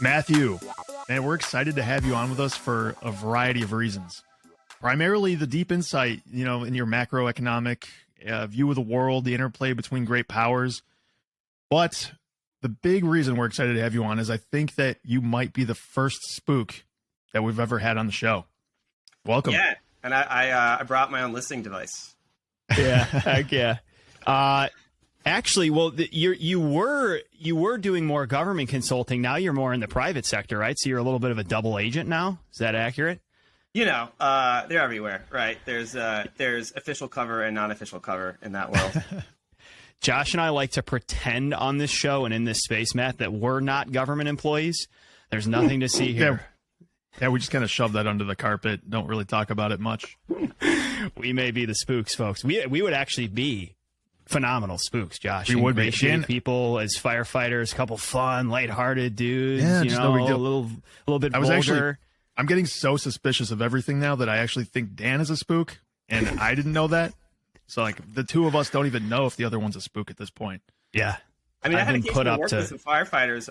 Matthew, man, we're excited to have you on with us for a variety of reasons. Primarily the deep insight, in your macroeconomic view of the world, the interplay between great powers. But the big reason we're excited to have you on is I think that you might be the first spook that we've ever had on the show. Welcome. Yeah, and I brought my own listening device. Yeah, heck yeah. Actually, well, you were doing more government consulting. Now you're more in the private sector, right? So you're a little bit of a double agent now. Is that accurate? They're everywhere, right? There's official cover and non-official cover in that world. Josh and I like to pretend on this show and in this space, Matt, that we're not government employees. There's nothing to see here. Yeah, we just kind of shove that under the carpet. Don't really talk about it much. We may be the spooks, folks. We would actually be phenomenal spooks, Josh. We would be. People as firefighters, a couple fun, lighthearted dudes. Yeah, no big deal. A little bit vulgar. I'm getting so suspicious of everything now that I actually think Dan is a spook, and I didn't know that. So, the two of us don't even know if the other one's a spook at this point. Yeah. I mean, I had occasionally worked with some firefighters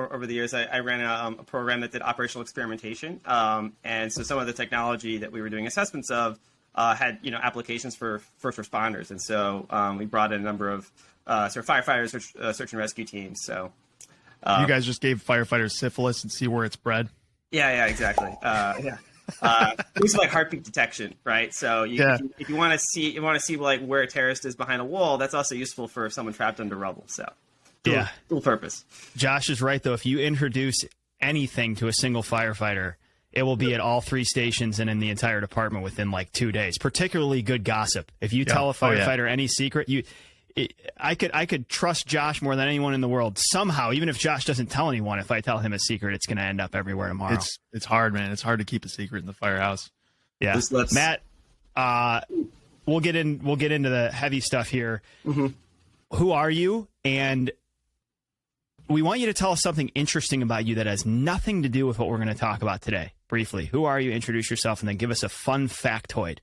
over the years. I ran a program that did operational experimentation, and so some of the technology that we were doing assessments of had applications for first responders, and so we brought in a number of firefighters, search and rescue teams. So you guys just gave firefighters syphilis and see where it's bred. Yeah, exactly. Things like heartbeat detection, right? So if you want to see like where a terrorist is behind a wall, that's also useful for someone trapped under rubble. So dual purpose. Josh is right though. If you introduce anything to a single firefighter, it will be at all three stations and in the entire department within 2 days. Particularly good gossip. If you tell a firefighter any secret, I could trust Josh more than anyone in the world. Somehow, even if Josh doesn't tell anyone, if I tell him a secret, it's going to end up everywhere tomorrow. It's hard, man. It's hard to keep a secret in the firehouse. Yeah, Matt. We'll get into the heavy stuff here. Mm-hmm. Who are you? And we want you to tell us something interesting about you that has nothing to do with what we're going to talk about today. Briefly, who are you? Introduce yourself, and then give us a fun factoid.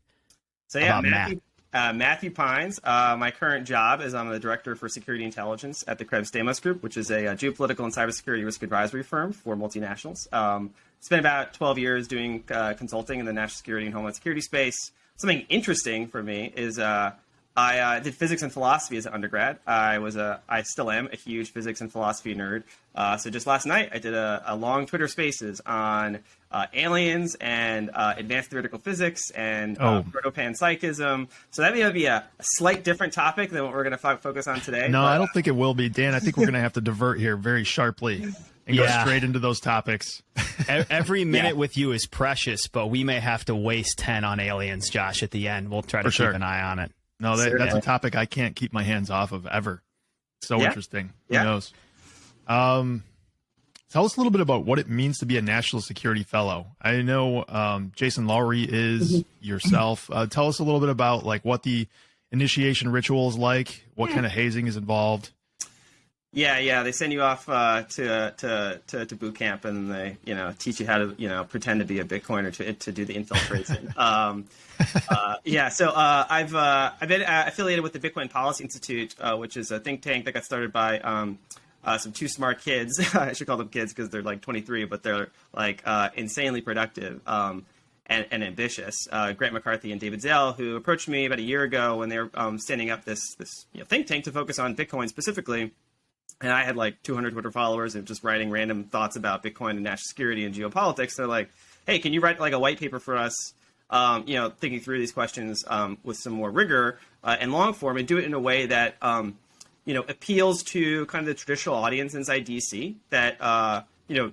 So yeah, about Matthew PINES. My current job is I'm the director for security intelligence at the Krebs Stamos Group, which is a geopolitical and cybersecurity risk advisory firm for multinationals. Spent about 12 years doing consulting in the national security and homeland security space. Something interesting for me is I did physics and philosophy as an undergrad. I still am a huge physics and philosophy nerd. So just last night, I did a long Twitter Spaces on aliens and advanced theoretical physics and proto-panpsychism. So that may be a slight different topic than what we're going to focus on today. No, I don't think it will be, Dan. I think we're going to have to divert here very sharply and go straight into those topics. Every minute with you is precious, but we may have to waste 10 on aliens, Josh, at the end. We'll try to keep an eye on it. No, that's a topic I can't keep my hands off of ever. So interesting. Who knows? Tell us a little bit about what it means to be a national security fellow. I know Jason Lowry is yourself. Tell us a little bit about what the initiation ritual is like, what kind of hazing is involved. Yeah. They send you off to boot camp, and they teach you how to pretend to be a Bitcoiner to do the infiltration. So I've been affiliated with the Bitcoin Policy Institute, which is a think tank that got started by some too smart kids. I should call them kids because they're 23, but they're insanely productive and ambitious. Grant McCarthy and David Zell, who approached me about a year ago when they were standing up this think tank to focus on Bitcoin specifically. And I had 200 Twitter followers and just writing random thoughts about Bitcoin and national security and geopolitics. They're like, hey, can you write a white paper for us, thinking through these questions with some more rigor and long form, and do it in a way that, appeals to kind of the traditional audience inside DC that,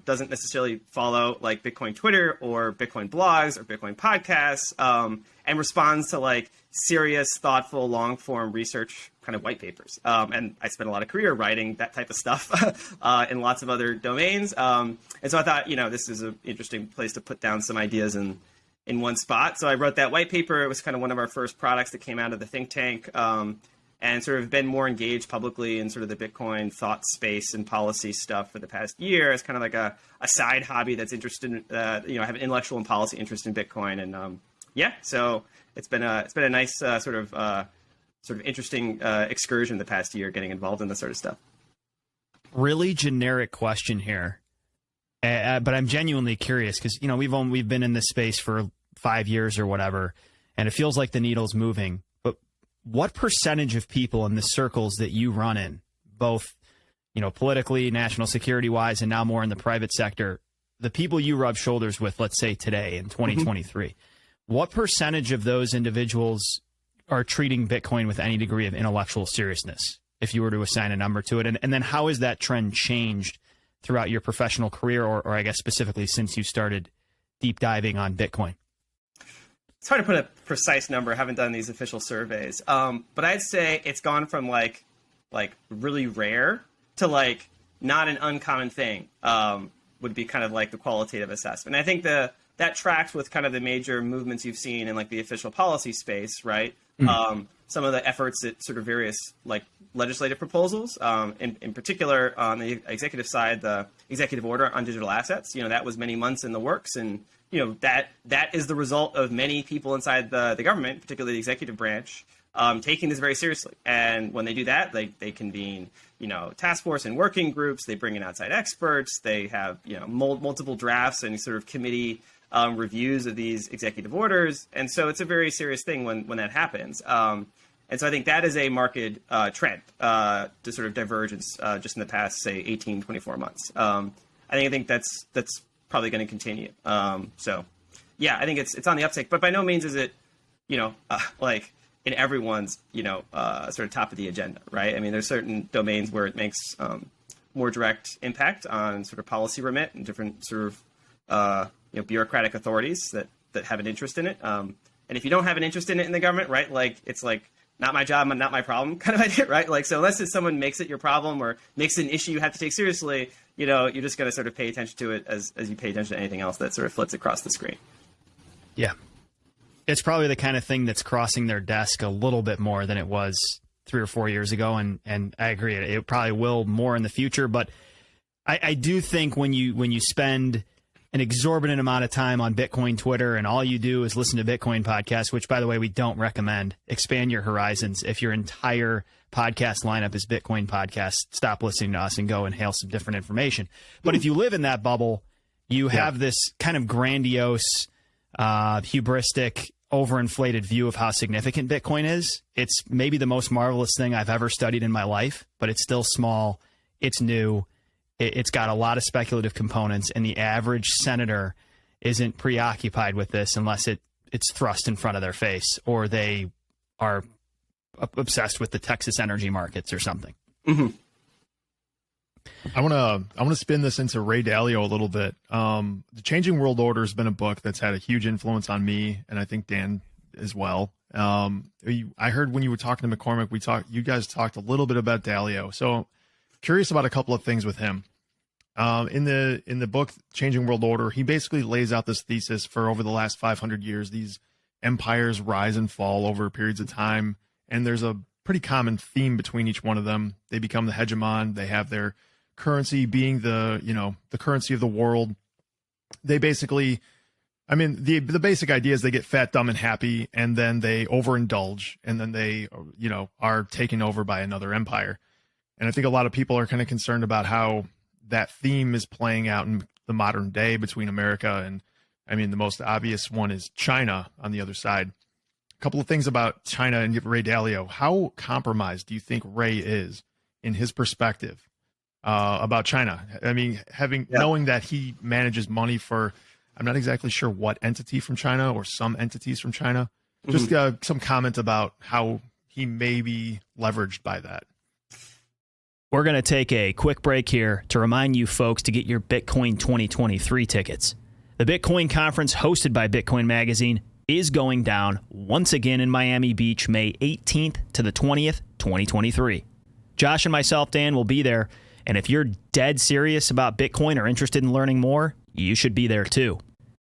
doesn't necessarily follow Bitcoin Twitter or Bitcoin blogs or Bitcoin podcasts, and responds to serious, thoughtful, long form research kind of white papers. And I spent a lot of career writing that type of stuff in lots of other domains. And so I thought, this is an interesting place to put down some ideas in one spot. So I wrote that white paper. It was kind of one of our first products that came out of the think tank, and sort of been more engaged publicly in sort of the Bitcoin thought space and policy stuff for the past year as kind of a side hobby that's interested in, I have an intellectual and policy interest in Bitcoin. And so it's been a nice sort of sort of interesting excursion the past year getting involved in this sort of stuff. Really generic question here, but I'm genuinely curious because we've been in this space for 5 years or whatever, and it feels like the needle's moving. But what percentage of people in the circles that you run in, both politically, national security wise, and now more in the private sector, the people you rub shoulders with, let's say today in 2023, what percentage of those individuals are treating Bitcoin with any degree of intellectual seriousness, if you were to assign a number to it? And then how has that trend changed throughout your professional career, or I guess specifically since you started deep diving on Bitcoin? It's hard to put a precise number. I haven't done these official surveys. But I'd say it's gone from like really rare to like not an uncommon thing, would be kind of like the qualitative assessment. And I think that tracks with kind of the major movements you've seen in like the official policy space, right? Some of the efforts at sort of various like legislative proposals, in particular on the executive side, the executive order on digital assets, that was many months in the works. And, that is the result of many people inside the government, particularly the executive branch, taking this very seriously. And when they do that, they convene, task force and working groups, they bring in outside experts, they have, multiple drafts and sort of committee reviews of these executive orders. And so it's a very serious thing when that happens. And so I think that is a marked trend to sort of divergence just in the past, say, 18, 24 months. I think that's probably going to continue. So, yeah, I think it's on the uptick. But by no means is it, like in everyone's, sort of top of the agenda, right? I mean, there's certain domains where it makes more direct impact on sort of policy remit and different sort of bureaucratic authorities that have an interest in it. And if you don't have an interest in it in the government, right, like it's like not my job, not my problem kind of idea, right? Like, so unless someone makes it your problem or makes it an issue you have to take seriously, you're just going to sort of pay attention to it as you pay attention to anything else that sort of flits across the screen. Yeah. It's probably the kind of thing that's crossing their desk a little bit more than it was 3 or 4 years ago. And I agree. It probably will more in the future. But I do think when you spend an exorbitant amount of time on Bitcoin Twitter and all you do is listen to Bitcoin podcasts, which, by the way, we don't recommend. Expand your horizons. If your entire podcast lineup is Bitcoin podcasts, stop listening to us and go inhale some different information. But if you live in that bubble, you have this kind of grandiose, hubristic, overinflated view of how significant Bitcoin is. It's maybe the most marvelous thing I've ever studied in my life, but it's still small. It's new. It's got a lot of speculative components, and the average senator isn't preoccupied with this unless it's thrust in front of their face or they are obsessed with the Texas energy markets or something. Mm-hmm. I want to spin this into Ray Dalio a little bit. The Changing World Order has been a book that's had a huge influence on me, and I think Dan as well. I heard when you were talking to McCormick, you guys talked a little bit about Dalio. So curious about a couple of things with him. In the book Changing World Order, he basically lays out this thesis for over the last 500 years. These empires rise and fall over periods of time, and there's a pretty common theme between each one of them. They become the hegemon. They have their currency being the currency of the world. They basically, I mean, the basic idea is they get fat, dumb, and happy, and then they overindulge, and then they, are taken over by another empire. And I think a lot of people are kind of concerned about how that theme is playing out in the modern day between America and, I mean, the most obvious one is China on the other side. A couple of things about China and Ray Dalio. How compromised do you think Ray is in his perspective about China? I mean, knowing that he manages money for, I'm not exactly sure what entity from China or some entities from China. Just some comment about how he may be leveraged by that. We're going to take a quick break here to remind you folks to get your Bitcoin 2023 tickets. The Bitcoin conference hosted by Bitcoin Magazine is going down once again in Miami Beach, May 18th to the 20th, 2023. Josh and myself, Dan, will be there. And if you're dead serious about Bitcoin or interested in learning more, you should be there too.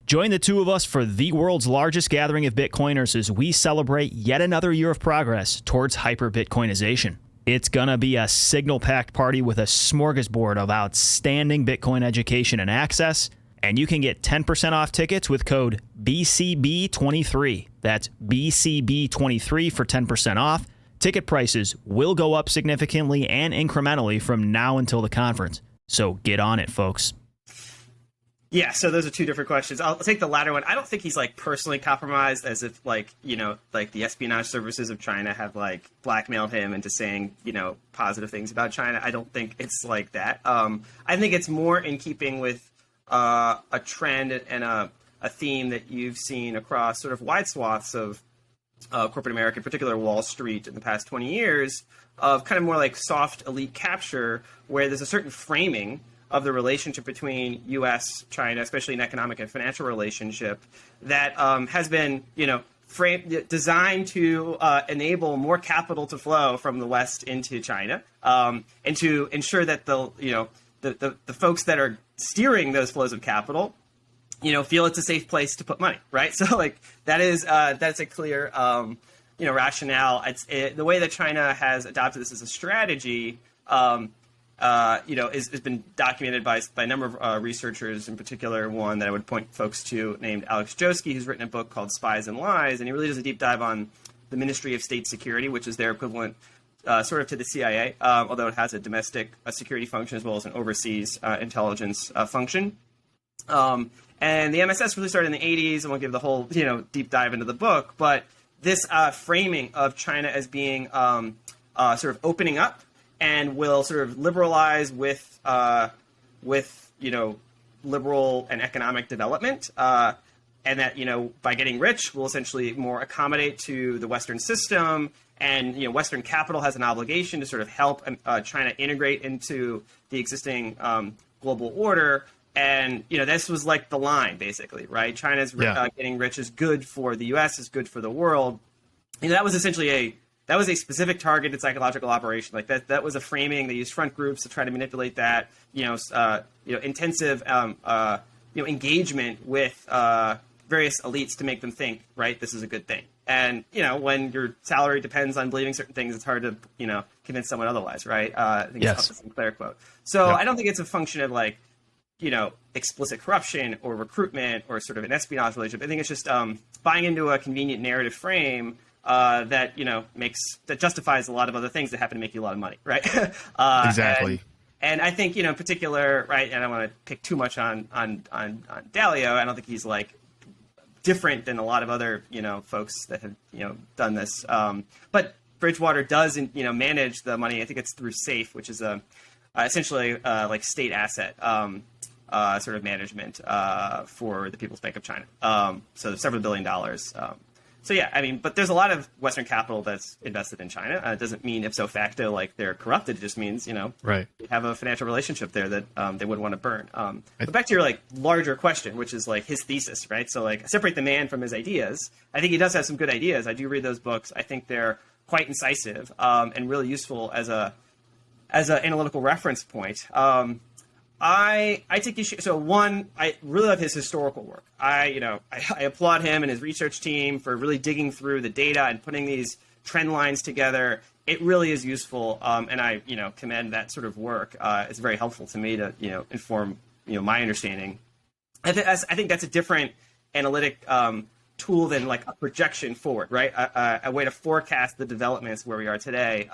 Join the two of us for the world's largest gathering of Bitcoiners as we celebrate yet another year of progress towards hyper-Bitcoinization. It's going to be a signal-packed party with a smorgasbord of outstanding Bitcoin education and access, and you can get 10% off tickets with code BCB23. That's BCB23 for 10% off. Ticket prices will go up significantly and incrementally from now until the conference. So get on it, folks. Yeah, so those are two different questions. I'll take the latter one. I don't think he's like personally compromised, as if like, you know, like the espionage services of China have like blackmailed him into saying, you know, positive things about China. I don't think it's like that. I think it's more in keeping with a trend and a theme that you've seen across sort of wide swaths of corporate America, in particular Wall Street, in the past 20 years, of kind of more like soft elite capture, where there's a certain framing of the relationship between U.S. China, especially an economic and financial relationship, that has been, you know, designed to enable more capital to flow from the West into China, and to ensure that the folks that are steering those flows of capital, you know, feel it's a safe place to put money, right? So like that's a clear rationale. The way that China has adopted this as a strategy, has been documented by a number of researchers, in particular one that I would point folks to named Alex Joski, who's written a book called Spies and Lies, and he really does a deep dive on the Ministry of State Security, which is their equivalent sort of to the CIA, although it has a domestic security function as well as an overseas intelligence function. And the MSS really started in the 80s. I won't give the whole, deep dive into the book, but this framing of China as being sort of opening up and will sort of liberalize with liberal and economic development, and that, by getting rich will essentially more accommodate to the Western system, and, Western capital has an obligation to sort of help China integrate into the existing global order. And, this was like the line, basically, right? China's getting rich is good for the U.S., is good for the world. That was essentially that was a specific targeted psychological operation. Like that was a framing. They used front groups to try to manipulate that, intensive, engagement with various elites to make them think, right, this is a good thing. And, when your salary depends on believing certain things, it's hard to, convince someone otherwise, right? I think it's a Sinclair quote. So I don't think it's a function of like, explicit corruption or recruitment or sort of an espionage relationship. I think it's just buying into a convenient narrative frame that justifies a lot of other things that happen to make you a lot of money, right? Exactly. And I think in particular, right? And I don't want to pick too much on Dalio. I don't think he's like different than a lot of other folks that have done this. But Bridgewater does manage the money. I think it's through SAFE, which is essentially like state asset sort of management for the People's Bank of China. So several $1 billion. But there's a lot of Western capital that's invested in China. It doesn't mean ipso facto like they're corrupted. It just means, right. You have a financial relationship there that they wouldn't want to burn. But back to your like larger question, which is like his thesis, right? So like separate the man from his ideas. I think he does have some good ideas. I do read those books. I think they're quite incisive and really useful as an analytical reference point. I take issue. So one, I really love his historical work. I applaud him and his research team for really digging through the data and putting these trend lines together. It really is useful, and I commend that sort of work. It's very helpful to me to inform my understanding. I think that's a different analytic tool than like a projection forward, right? A way to forecast the developments where we are today.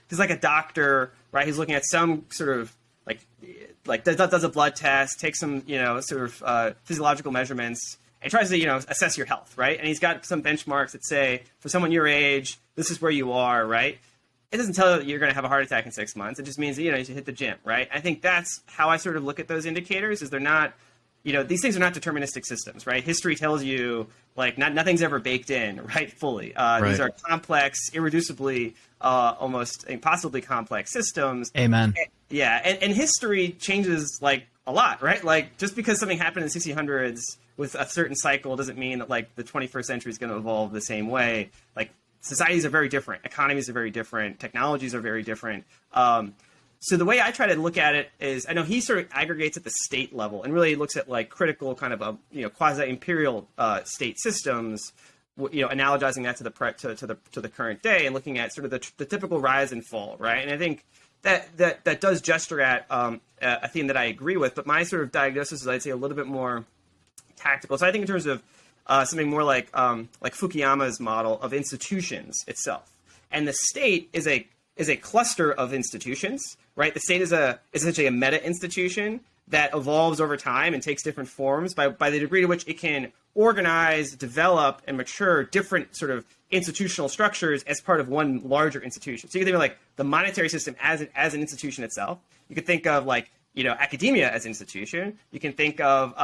He's like a doctor, right? He's looking at some sort of like does a blood test, takes some sort of physiological measurements, and tries to assess your health, right? And he's got some benchmarks that say for someone your age, this is where you are, right? It doesn't tell you that you're going to have a heart attack in 6 months. It just means that you should hit the gym, right? I think that's how I sort of look at those indicators. Is they're not these things are not deterministic systems, right? History tells you like nothing's ever baked in, right? Fully. Right. These are complex, irreducibly, almost impossibly complex systems. Amen. And history changes like a lot, right? Like just because something happened in the 1600s with a certain cycle doesn't mean that like the 21st century is going to evolve the same way. Like societies are very different, economies are very different, technologies are very different. So the way I try to look at it is, I know he sort of aggregates at the state level and really looks at like critical kind of quasi-imperial state systems, analogizing that to the current day and looking at sort of the typical rise and fall, right? And I think that does gesture at a theme that I agree with, but my sort of diagnosis is, I'd say, a little bit more tactical. So I think in terms of something more like Fukuyama's model of institutions itself. and the state is a cluster of institutions, right? The state is essentially a meta institution that evolves over time and takes different forms by the degree to which it can organize, develop, and mature different sort of institutional structures as part of one larger institution. So you can think of like the monetary system as an institution itself. You could think of like, academia as an institution. You can think of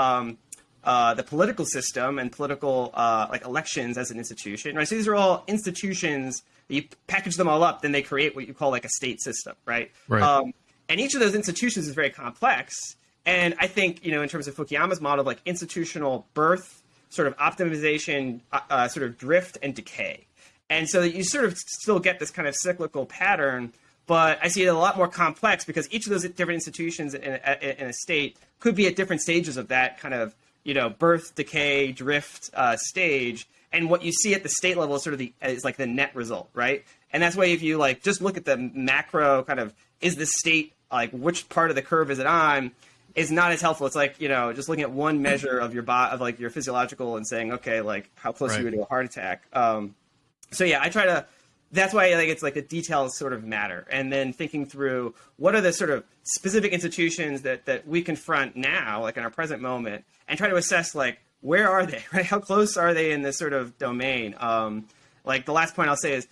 the political system and political like elections as an institution, right? So these are all institutions. You package them all up, then they create what you call like a state system, right? Right. And each of those institutions is very complex. And I think, in terms of Fukuyama's model of like institutional birth, sort of optimization, sort of drift and decay. And so you sort of still get this kind of cyclical pattern, but I see it a lot more complex because each of those different institutions in a state could be at different stages of that kind of, birth, decay, drift stage. And what you see at the state level is sort of is like the net result, right? And that's why if you like just look at the macro kind of, is the state, like which part of the curve is it on, is not as helpful. It's like, just looking at one measure of your like your physiological and saying, okay, like how close you are to a heart attack. So yeah, I try to, that's why I think it's like the details sort of matter. And then thinking through what are the sort of specific institutions that we confront now, like in our present moment, and try to assess like, where are they, right? How close are they in this sort of domain? Like the last point I'll say is,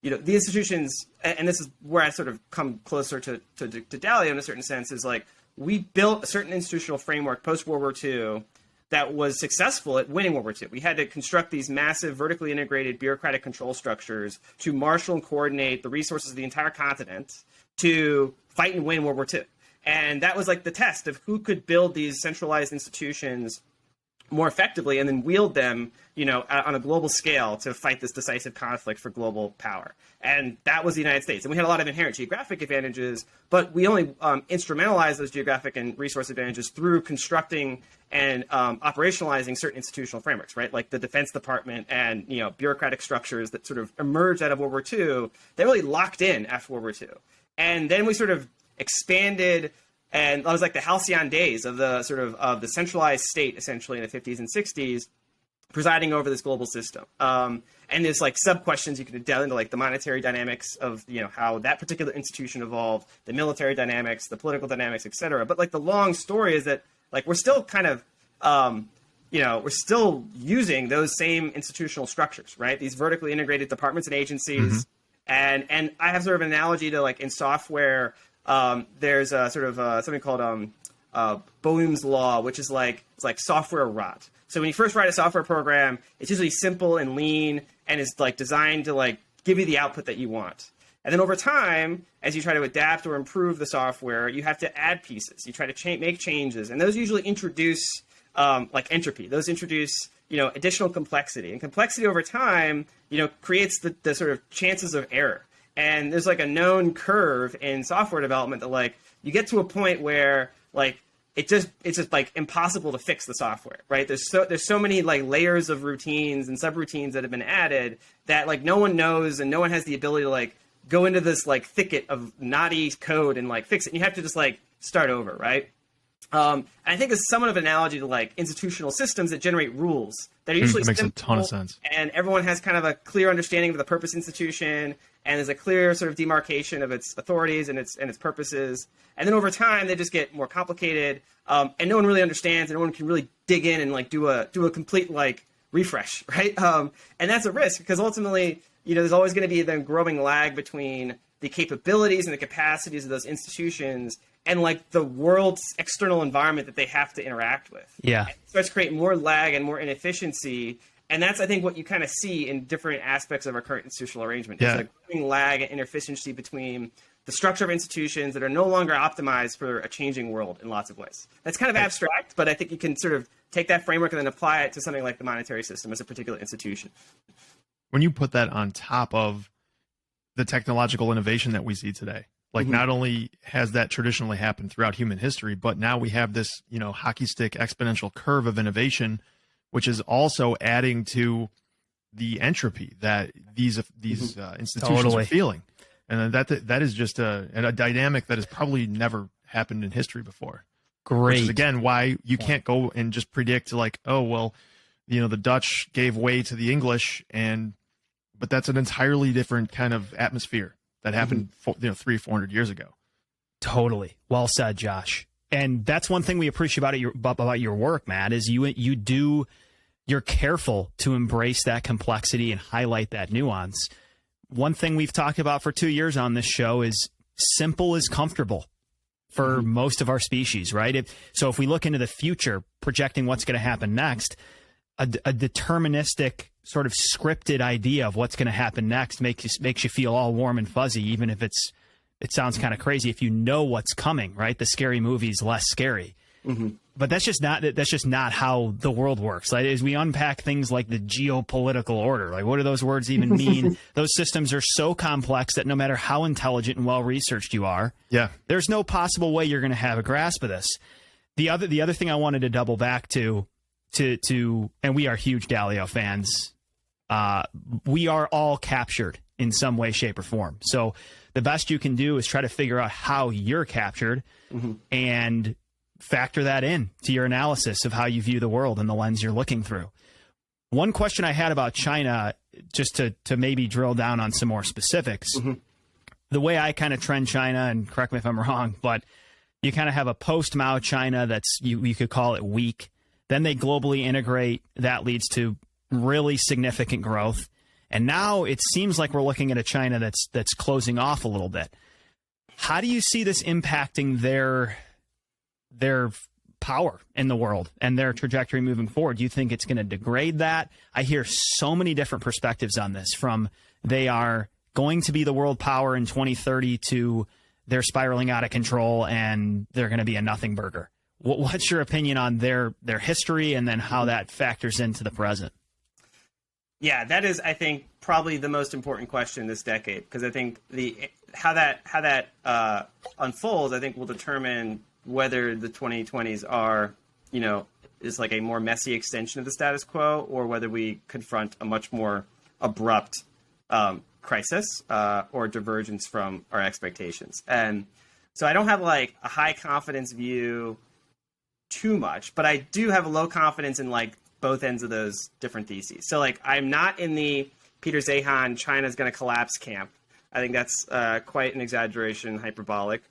the institutions, and this is where I sort of come closer to Dalio in a certain sense, is like, we built a certain institutional framework post-World War II that was successful at winning World War II. We had to construct these massive vertically integrated bureaucratic control structures to marshal and coordinate the resources of the entire continent to fight and win World War II. And that was like the test of who could build these centralized institutions more effectively and then wield them, on a global scale to fight this decisive conflict for global power. And that was the United States. And we had a lot of inherent geographic advantages, but we only instrumentalized those geographic and resource advantages through constructing and operationalizing certain institutional frameworks, right? Like the Defense Department and, bureaucratic structures that sort of emerged out of World War II, they really locked in after World War II. And then we sort of expanded. And that was like the halcyon days of the sort of the centralized state, essentially, in the 50s and 60s, presiding over this global system. And there's like sub questions you could delve into, like the monetary dynamics of how that particular institution evolved, the military dynamics, the political dynamics, et cetera. But like the long story is that like we're still kind of we're still using those same institutional structures, right? These vertically integrated departments and agencies, and I have sort of an analogy to like in software. There's a sort of something called Boehm's law, which is like it's like software rot. So when you first write a software program, it's usually simple and lean and is like designed to like give you the output that you want. And then over time, as you try to adapt or improve the software, you have to add pieces. You try to make changes, and those usually introduce like entropy. Those introduce additional complexity, and complexity over time creates the sort of chances of error. And there's like a known curve in software development that like you get to a point where like it's just like impossible to fix the software, right? There's so many like layers of routines and subroutines that have been added that like no one knows and no one has the ability to like go into this like thicket of knotty code and like fix it. And you have to just like start over, right? And I think it's somewhat of an analogy to like institutional systems that generate rules that are usually that makes simple, a ton of sense. and everyone has kind of a clear understanding of the purpose institution, and there's a clear sort of demarcation of its authorities and its purposes. And then over time, they just get more complicated, and no one really understands, and no one can really dig in and like do a complete like refresh, right? And that's a risk because ultimately, there's always going to be the growing lag between the capabilities and the capacities of those institutions and like the world's external environment that they have to interact with. Yeah. And it starts to create more lag and more inefficiency. And that's, I think, what you kind of see in different aspects of our current institutional arrangement. Yeah. It's like growing lag and inefficiency between the structure of institutions that are no longer optimized for a changing world in lots of ways. That's kind of abstract, but I think you can sort of take that framework and then apply it to something like the monetary system as a particular institution. When you put that on top of the technological innovation that we see today, like not only has that traditionally happened throughout human history, but now we have this, hockey stick exponential curve of innovation, which is also adding to the entropy that these institutions are feeling. And that is just a dynamic that has probably never happened in history before. Great. Which is, again, why you can't go and just predict like, oh, well, the Dutch gave way to the English and but that's an entirely different kind of atmosphere that happened 300-400 years ago. Totally. Well said, Josh. And that's one thing we appreciate about your work, Matt, is you're careful to embrace that complexity and highlight that nuance. One thing we've talked about for 2 years on this show is simple is comfortable for most of our species, right? So if we look into the future, projecting what's going to happen next, a deterministic sort of scripted idea of what's going to happen next makes you feel all warm and fuzzy, even if it sounds kind of crazy if you know what's coming, right? The scary movie's less scary. But that's just not how the world works. Like, as we unpack things like the geopolitical order, like, what do those words even mean? Those systems are so complex that no matter how intelligent and well researched you are, there's no possible way you're going to have a grasp of this. The other thing I wanted to double back to, and we are huge Dalio fans. We are all captured in some way, shape, or form. So the best you can do is try to figure out how you're captured and factor that in to your analysis of how you view the world and the lens you're looking through. One question I had about China, just to maybe drill down on some more specifics, the way I kind of trend China, and correct me if I'm wrong, but you kind of have a post-Mao China that's, you could call it weak. Then they globally integrate. That leads to really significant growth. And now it seems like we're looking at a China that's closing off a little bit. How do you see this impacting their power in the world and their trajectory moving forward? Do you think it's going to degrade that? I hear so many different perspectives on this, from they are going to be the world power in 2030 to they're spiraling out of control and they're going to be a nothing burger. What's your opinion on their history and then how that factors into the present? Yeah, that is, I think, probably the most important question this decade, because I think how that unfolds, I think, will determine whether the 2020s are, is like a more messy extension of the status quo, or whether we confront a much more abrupt crisis or divergence from our expectations. And so I don't have like a high confidence view too much, but I do have a low confidence in like both ends of those different theses. So like, I'm not in the Peter Zeihan China's going to collapse camp. I think that's quite an exaggeration, hyperbolic.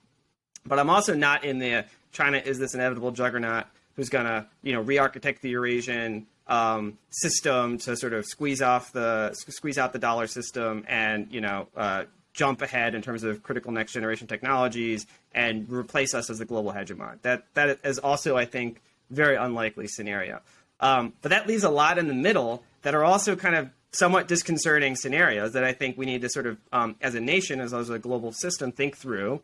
But I'm also not in the China is this inevitable juggernaut who's going to, re-architect the Eurasian system to sort of squeeze out the dollar system and, jump ahead in terms of critical next generation technologies and replace us as the global hegemon. That is also, I think, very unlikely scenario. But that leaves a lot in the middle that are also kind of somewhat disconcerting scenarios that I think we need to sort of, as a nation, as a global system, think through.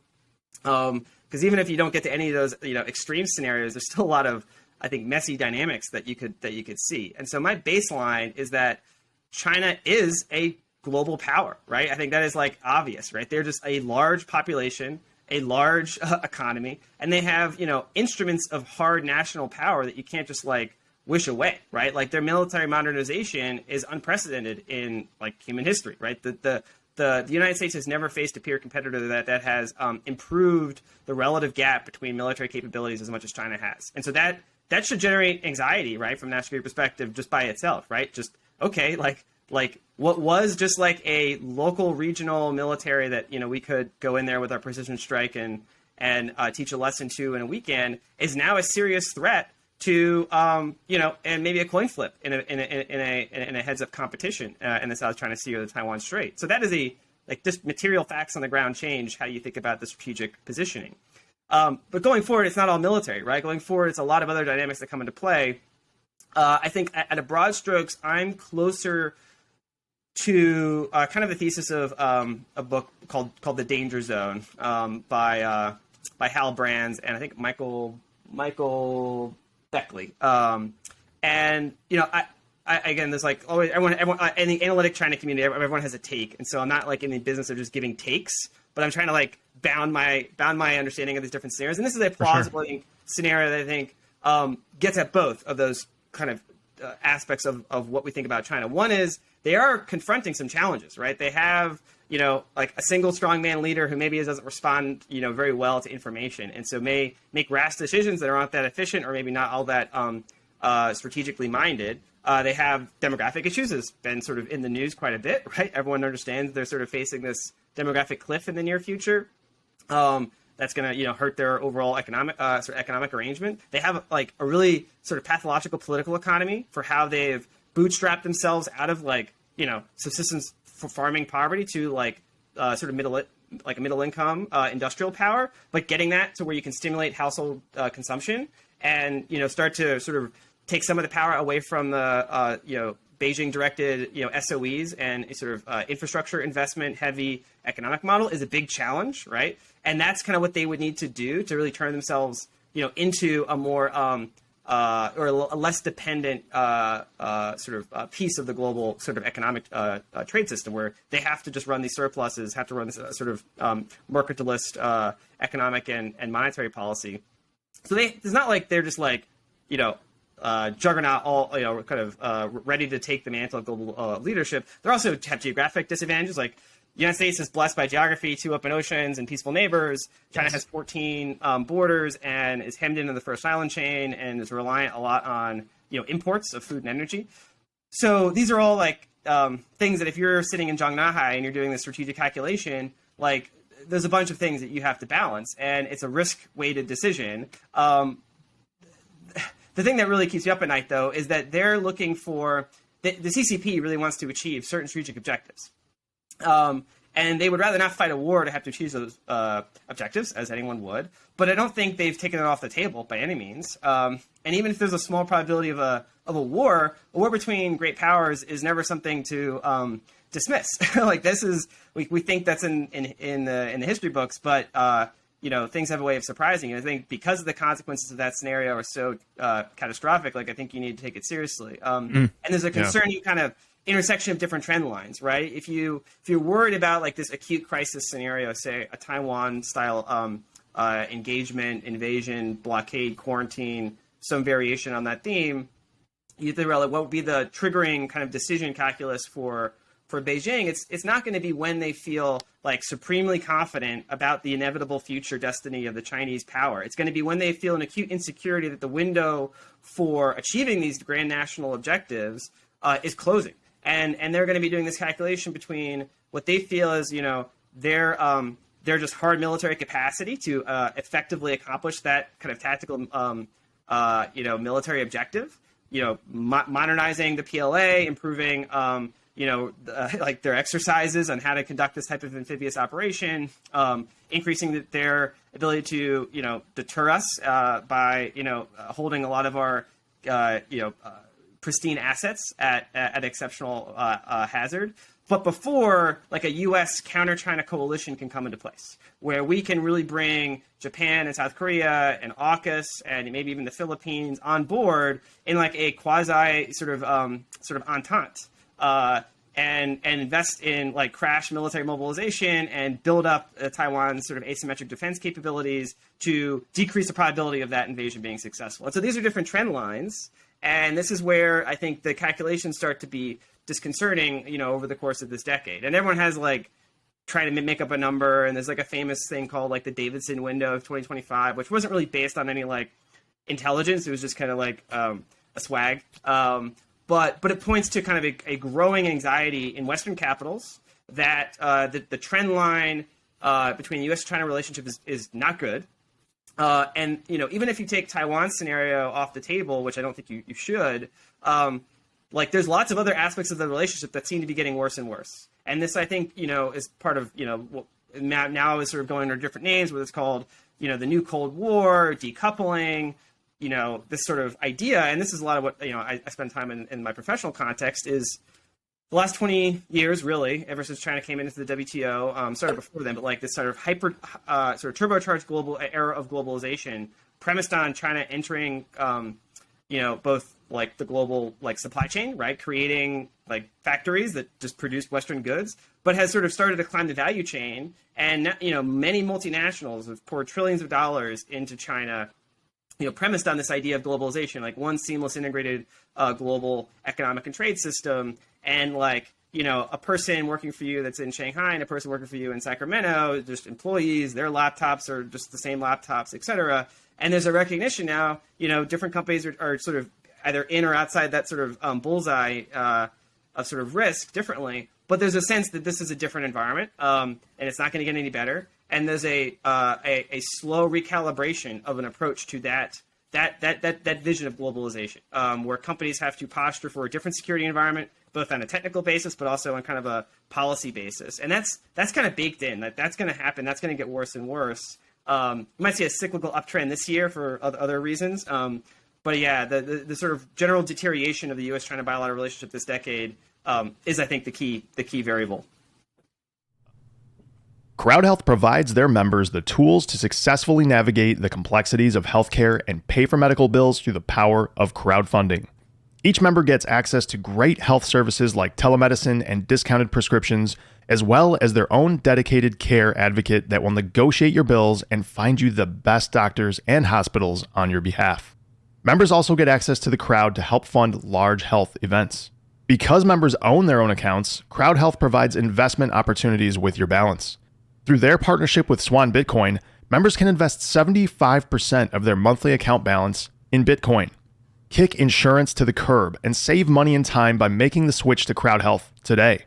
Because even if you don't get to any of those, extreme scenarios, there's still a lot of, I think, messy dynamics that you could see. And so my baseline is that China is a global power, right? I think that is like obvious, right? They're just a large population, a large economy, and they have, instruments of hard national power that you can't just like wish away, right? Like their military modernization is unprecedented in like human history, right? The United States has never faced a peer competitor that has improved the relative gap between military capabilities as much as China has. And so that should generate anxiety, right, from a national security perspective just by itself, right? Just, okay, like what was just like a local regional military that, we could go in there with our precision strike and teach a lesson to in a weekend is now a serious threat to, and maybe a coin flip in a heads-up competition in the South China Sea or the Taiwan Strait. So that is just material facts on the ground change how you think about the strategic positioning. But going forward, it's not all military, right? Going forward, it's a lot of other dynamics that come into play. I think at a broad strokes, I'm closer to kind of the thesis of a book called The Danger Zone by Hal Brands and I think Michael Beckley. And, I again, there's like always everyone in the analytic China community, everyone has a take. And so I'm not like in the business of just giving takes, but I'm trying to like bound my understanding of these different scenarios. And this is a plausible scenario that I think gets at both of those kind of aspects of what we think about China. One is they are confronting some challenges, right? They have, like a single strongman leader who maybe doesn't respond, very well to information. And so may make rash decisions that aren't that efficient or maybe not all that strategically minded. They have demographic issues. It's been sort of in the news quite a bit, right? Everyone understands they're sort of facing this demographic cliff in the near future. That's going to, hurt their overall economic arrangement. They have like a really sort of pathological political economy for how they've bootstrapped themselves out of subsistence for farming poverty to sort of middle income industrial power, but getting that to where you can stimulate household consumption and start to sort of take some of the power away from the Beijing directed SOEs and a sort of infrastructure investment heavy economic model is a big challenge, right? And that's kind of what they would need to do to really turn themselves into a more or a less dependent piece of the global sort of economic trade system, where they have to just run these surpluses, have to run this sort of mercantilist economic and monetary policy. So it's not like they're just juggernaut, all kind of ready to take the mantle of global leadership. They also have geographic disadvantages. Like the United States is blessed by geography, 2 open oceans and peaceful neighbors. China has 14 borders and is hemmed into the first island chain and is reliant a lot on imports of food and energy. So these are all things that if you're sitting in Zhongnahai and you're doing this strategic calculation, there's a bunch of things that you have to balance, and it's a risk-weighted decision. The thing that really keeps you up at night, though, is that they're looking for the CCP really wants to achieve certain strategic objectives. And they would rather not fight a war to have to achieve those objectives, as anyone would. But I don't think they've taken it off the table by any means. And even if there's a small probability of a war between great powers is never something to dismiss. This is we think that's in the history books, but things have a way of surprising you. I think because of the consequences of that scenario are so catastrophic, I think you need to take it seriously. And there's a concerning kind of intersection of different trend lines, right? If you're worried about this acute crisis scenario, say a Taiwan style engagement, invasion, blockade, quarantine, some variation on that theme, you have to realize what would be the triggering kind of decision calculus for Beijing. It's not going to be when they feel supremely confident about the inevitable future destiny of the Chinese power. It's going to be when they feel an acute insecurity that the window for achieving these grand national objectives is closing. And they're going to be doing this calculation between what they feel is, their just hard military capacity to effectively accomplish that kind of tactical, military objective, modernizing the PLA, improving, their exercises on how to conduct this type of amphibious operation, increasing their ability to, deter us by, holding a lot of our, pristine assets at exceptional hazard. But before a U.S. counter-China coalition can come into place, where we can really bring Japan and South Korea and AUKUS and maybe even the Philippines on board in a quasi sort of entente, and invest in crash military mobilization and build up Taiwan's sort of asymmetric defense capabilities to decrease the probability of that invasion being successful. And so these are different trend lines. And this is where I think the calculations start to be disconcerting, over the course of this decade. And everyone has trying to make up a number. And there's a famous thing called the Davidson window of 2025, which wasn't really based on any intelligence. It was just kind of a swag. But it points to kind of a growing anxiety in Western capitals that the trend line between the U.S.-China relationship is not good. And even if you take Taiwan's scenario off the table, which I don't think you should, there's lots of other aspects of the relationship that seem to be getting worse and worse. And this, I think, is part of now is sort of going under different names, whether it's called the new Cold War, decoupling, this sort of idea. And this is a lot of what I spend time in my professional context is. The last 20 years, really, ever since China came into the WTO, started before then, but this sort of sort of turbocharged global era of globalization, premised on China entering, both the global supply chain, right, creating factories that just produced Western goods, but has sort of started to climb the value chain, and many multinationals have poured trillions of dollars into China. Premised on this idea of globalization, one seamless integrated global economic and trade system. And a person working for you that's in Shanghai and a person working for you in Sacramento, just employees, their laptops are just the same laptops, et cetera. And there's a recognition now, different companies are sort of either in or outside that sort of bullseye of sort of risk differently. But there's a sense that this is a different environment, and it's not going to get any better. And there's a slow recalibration of an approach to that vision of globalization, where companies have to posture for a different security environment, both on a technical basis, but also on kind of a policy basis. And that's kind of baked in. That's going to happen. That's going to get worse and worse. You might see a cyclical uptrend this year for other reasons. But yeah, the sort of general deterioration of the U.S.-China bilateral relationship this decade is, I think, the key variable. CrowdHealth provides their members the tools to successfully navigate the complexities of healthcare and pay for medical bills through the power of crowdfunding. Each member gets access to great health services like telemedicine and discounted prescriptions, as well as their own dedicated care advocate that will negotiate your bills and find you the best doctors and hospitals on your behalf. Members also get access to the Crowd to help fund large health events. Because members own their own accounts, CrowdHealth provides investment opportunities with your balance. Through their partnership with Swan Bitcoin, members can invest 75% of their monthly account balance in Bitcoin. Kick insurance to the curb and save money and time by making the switch to CrowdHealth today.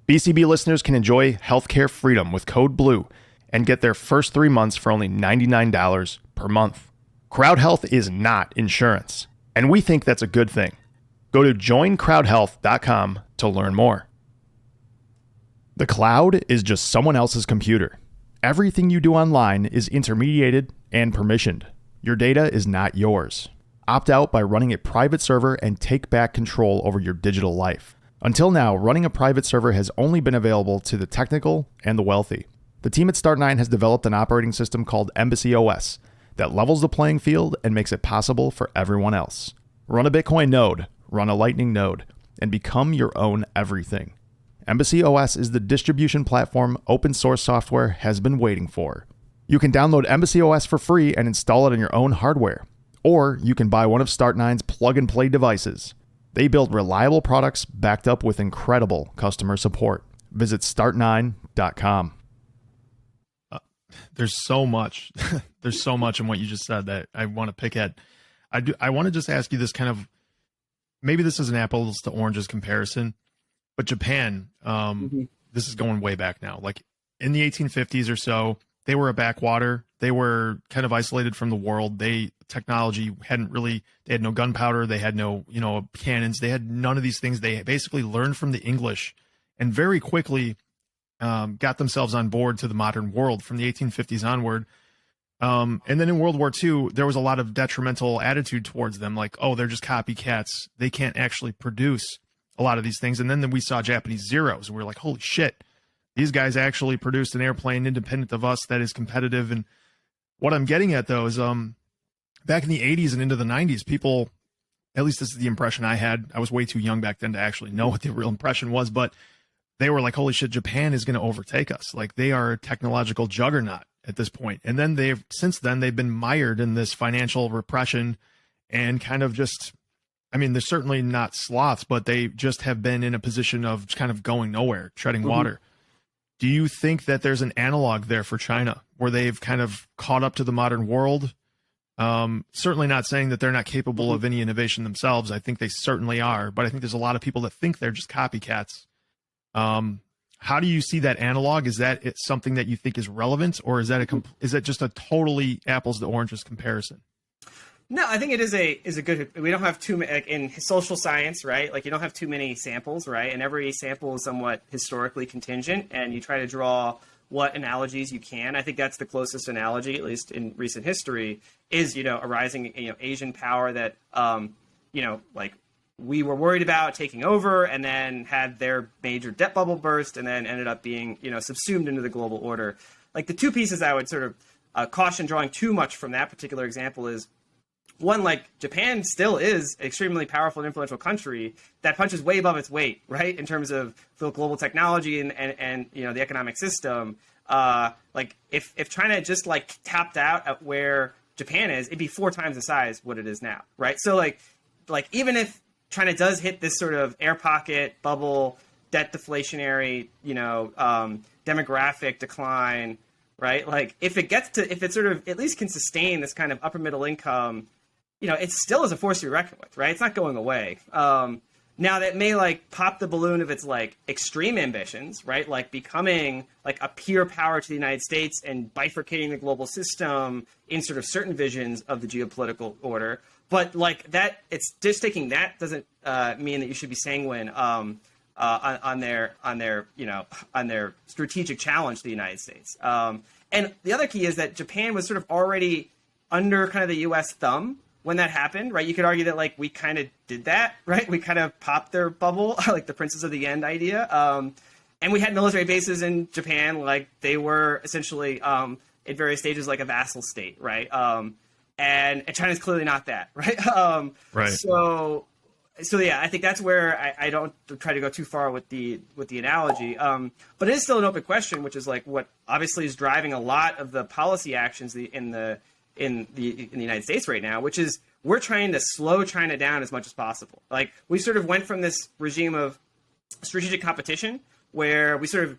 BCB listeners can enjoy healthcare freedom with code BLUE and get their first 3 months for only $99 per month. CrowdHealth is not insurance, and we think that's a good thing. Go to joincrowdhealth.com to learn more. The cloud is just someone else's computer. Everything you do online is intermediated and permissioned. Your data is not yours. Opt out by running a private server and take back control over your digital life. Until now, running a private server has only been available to the technical and the wealthy. The team at Start9 has developed an operating system called Embassy OS that levels the playing field and makes it possible for everyone else. Run a Bitcoin node, run a Lightning node, and become your own everything. Embassy OS is the distribution platform open source software has been waiting for. You can download Embassy OS for free and install it on your own hardware. Or you can buy one of Start9's plug-and-play devices. They build reliable products backed up with incredible customer support. Visit start9.com. There's so much. There's so much in what you just said that I want to pick at. I want to just ask you this kind of, maybe this is an apples to oranges comparison, but Japan, this is going way back now. Like in the 1850s or so, they were a backwater. They were kind of isolated from the world. Technology they had no gunpowder. They had no, cannons. They had none of these things. They basically learned from the English and very quickly got themselves on board to the modern world from the 1850s onward. And then in World War II, there was a lot of detrimental attitude towards them. Like, oh, they're just copycats. They can't actually produce a lot of these things. And then we saw Japanese Zeros, and we were like, holy shit, these guys actually produced an airplane independent of us that is competitive. And what I'm getting at, though, is back in the 80s and into the 90s, people, at least this is the impression I had. I was way too young back then to actually know what the real impression was, but they were like, holy shit, Japan is going to overtake us. Like, they are a technological juggernaut at this point. And then since then, they've been mired in this financial repression and kind of just, I mean, they're certainly not sloths, but they just have been in a position of kind of going nowhere, treading water. Do you think that there's an analog there for China where they've kind of caught up to the modern world? Certainly not saying that they're not capable of any innovation themselves. I think they certainly are, but I think there's a lot of people that think they're just copycats. How do you see that analog? Is that something that you think is relevant, or is that just a totally apples to oranges comparison? No, I think it is a good. We don't have too many, like in social science, right? Like, you don't have too many samples, right? And every sample is somewhat historically contingent, and you try to draw what analogies you can. I think that's the closest analogy, at least in recent history, is a rising Asian power that like we were worried about taking over, and then had their major debt bubble burst, and then ended up being subsumed into the global order. Like, the two pieces I would sort of caution drawing too much from that particular example is, one, like, Japan still is an extremely powerful and influential country that punches way above its weight, right, in terms of the global technology and the economic system. Like, if China just like tapped out at where Japan is, it'd be 4 times the size what it is now, right? So like even if China does hit this sort of air pocket bubble, debt deflationary, demographic decline, right? Like, if it sort of at least can sustain this kind of upper middle income, it still is a force to be reckoned with, right? It's not going away. Now that may like pop the balloon of its like extreme ambitions, right? Like becoming like a peer power to the United States and bifurcating the global system in sort of certain visions of the geopolitical order. But like that, it's just taking that doesn't mean that you should be sanguine on their strategic challenge to the United States. And the other key is that Japan was sort of already under kind of the U.S. thumb when that happened, right? You could argue that like we kind of did that, right? We kind of popped their bubble, like the Princess of the End idea. And we had military bases in Japan, like they were essentially at various stages like a vassal state, right? And China's clearly not that, right? Right. So yeah, I think that's where I don't try to go too far with the analogy. But it is still an open question, which is like what obviously is driving a lot of the policy actions in the United States right now, which is we're trying to slow China down as much as possible. Like we sort of went from this regime of strategic competition where we sort of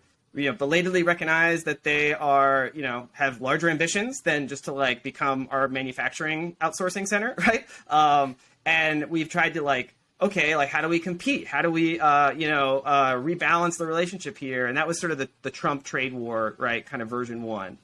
belatedly recognize that they are have larger ambitions than just to like become our manufacturing outsourcing center, right? And we've tried to like, okay, like how do we compete? How do we rebalance the relationship here? And that was sort of the Trump trade war, right? Kind of version one.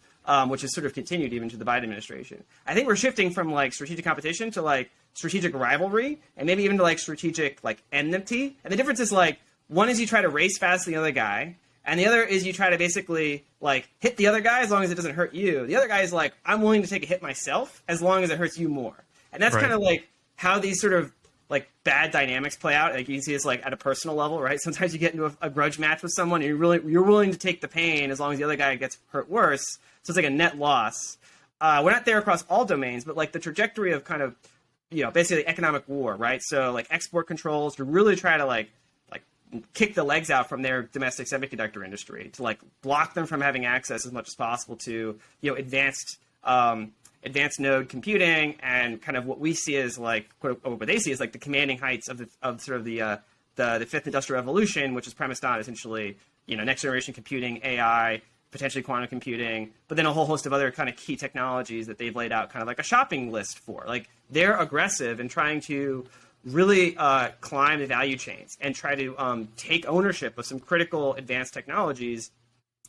Which has sort of continued even to the Biden administration. I think we're shifting from like strategic competition to like strategic rivalry and maybe even to like strategic like enmity. And the difference is like one is you try to race fast the other guy, and the other is you try to basically like hit the other guy as long as it doesn't hurt you. The other guy is like, I'm willing to take a hit myself as long as it hurts you more. And that's kind of like how these sort of like bad dynamics play out. Like you can see this like at a personal level, right? Sometimes you get into a grudge match with someone and you're willing to take the pain as long as the other guy gets hurt worse. So it's like a net loss. We're not there across all domains, but like the trajectory of kind of, basically economic war, right? So like export controls to really try to like kick the legs out from their domestic semiconductor industry, to like block them from having access as much as possible to, advanced node computing and kind of what we see as like, what they see as like the commanding heights of the fifth industrial revolution, which is premised on essentially, next generation computing, AI, potentially quantum computing, but then a whole host of other kind of key technologies that they've laid out kind of like a shopping list for. Like they're aggressive in trying to really climb the value chains and try to take ownership of some critical advanced technologies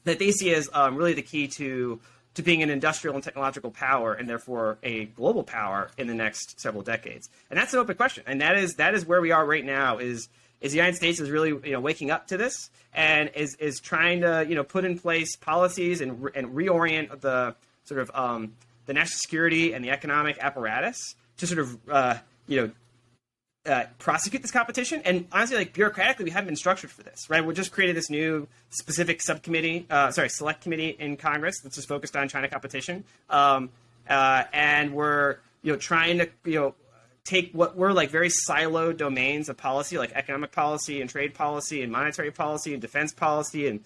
that they see as really the key to being an industrial and technological power and therefore a global power in the next several decades. And that's an open question. And that is where we are right now is the United States is really waking up to this and is trying to put in place policies and reorient the sort of the national security and the economic apparatus to sort of prosecute this competition. And honestly, like bureaucratically, we haven't been structured for this, right? We just created this new specific select committee in Congress that's just focused on China competition, and we're trying to take what were like very siloed domains of policy, like economic policy and trade policy and monetary policy and defense policy and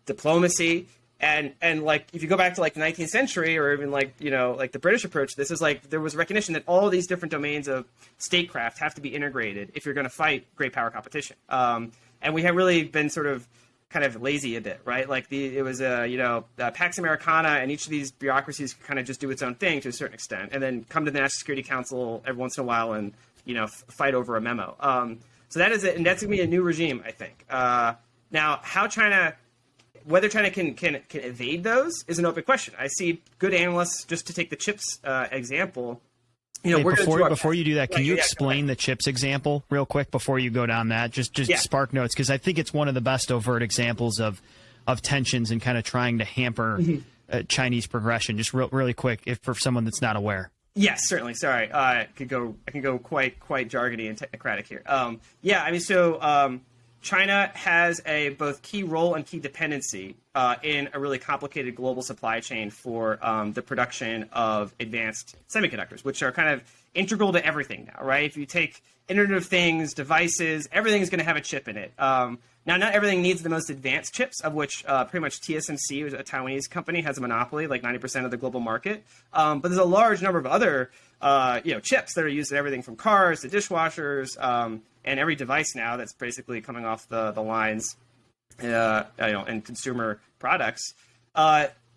diplomacy. And like if you go back to like the 19th century or even like like the British approach, this is like there was recognition that all these different domains of statecraft have to be integrated if you're going to fight great power competition. And we have really been sort of kind of lazy a bit, right? Like it was Pax Americana, and each of these bureaucracies kind of just do its own thing to a certain extent, and then come to the National Security Council every once in a while and fight over a memo. So that is it, and that's going to be a new regime, I think. Now, whether China can evade those is an open question. I see good analysts, just to take the chips example. Before you do that, can you explain the chips example real quick before you go down that? Just spark notes, because I think it's one of the best overt examples of tensions and kind of trying to hamper Chinese progression. Just really quick, if for someone that's not aware. Yes, certainly. Sorry, I can go quite jargony and technocratic here. China has a both key role and key dependency in a really complicated global supply chain for the production of advanced semiconductors, which are kind of integral to everything now, right? If you take Internet of Things, devices, everything is going to have a chip in it. Now, not everything needs the most advanced chips, of which pretty much TSMC, which is a Taiwanese company, has a monopoly, like 90% of the global market. But there's a large number of other chips that are used in everything from cars to dishwashers, and every device now that's basically coming off the lines, in consumer products.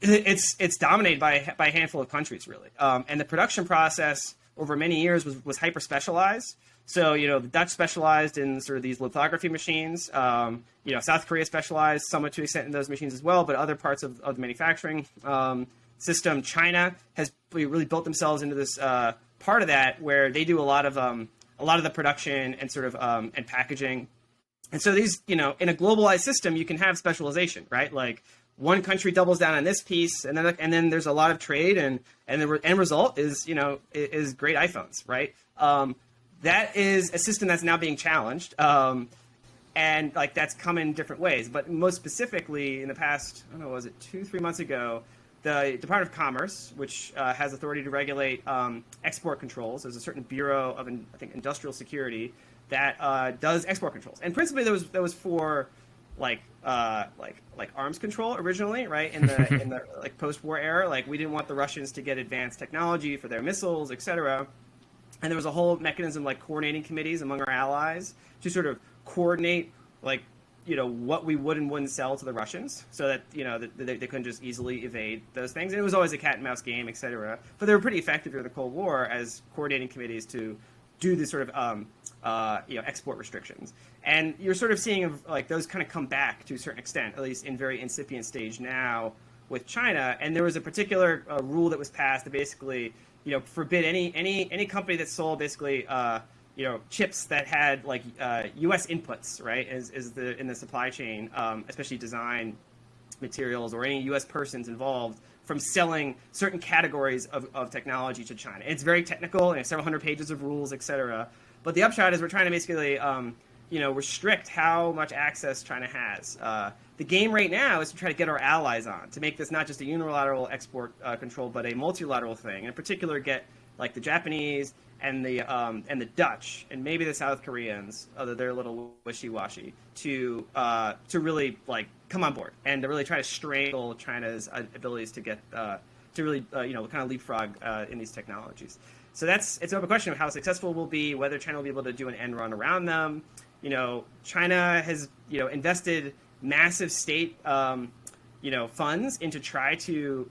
It's dominated by a handful of countries, really. And the production process, over many years was hyper specialized. So, the Dutch specialized in sort of these lithography machines. South Korea specialized somewhat to an extent in those machines as well, but other parts of the manufacturing system, China has really built themselves into this part of that where they do a lot of the production and sort of and packaging. And so these, in a globalized system, you can have specialization, right? Like one country doubles down on this piece, and then there's a lot of trade, and the end result is is great iPhones, right? That is a system that's now being challenged, and like that's come in different ways. But most specifically, in the past, I don't know, was it 2-3 months ago, the Department of Commerce, which has authority to regulate export controls, there's a certain Bureau of, I think, Industrial Security that does export controls, and principally that was for like arms control originally, right? In the like post-war era, like we didn't want the Russians to get advanced technology for their missiles, etc. And there was a whole mechanism like coordinating committees among our allies to sort of coordinate like what we would and wouldn't sell to the Russians, so that that they couldn't just easily evade those things. And it was always a cat and mouse game, etc. But they were pretty effective during the Cold War as coordinating committees to do this sort of export restrictions. And you're sort of seeing like those kind of come back to a certain extent, at least in very incipient stage now with China. And there was a particular rule that was passed that basically forbid any company that sold basically chips that had like U.S. inputs, right, in the supply chain, especially design materials, or any U.S. persons involved, from selling certain categories of technology to China. It's very technical, and several hundred pages of rules, etc. But the upshot is we're trying to basically restrict how much access China has. The game right now is to try to get our allies on, to make this not just a unilateral export control, but a multilateral thing. In particular, get like the Japanese and the Dutch and maybe the South Koreans, although they're a little wishy-washy, to really like come on board and to really try to strangle China's abilities to get to really kind of leapfrog in these technologies. So it's an open question of how successful we'll be, whether China will be able to do an end run around them. China has invested massive state funds into try to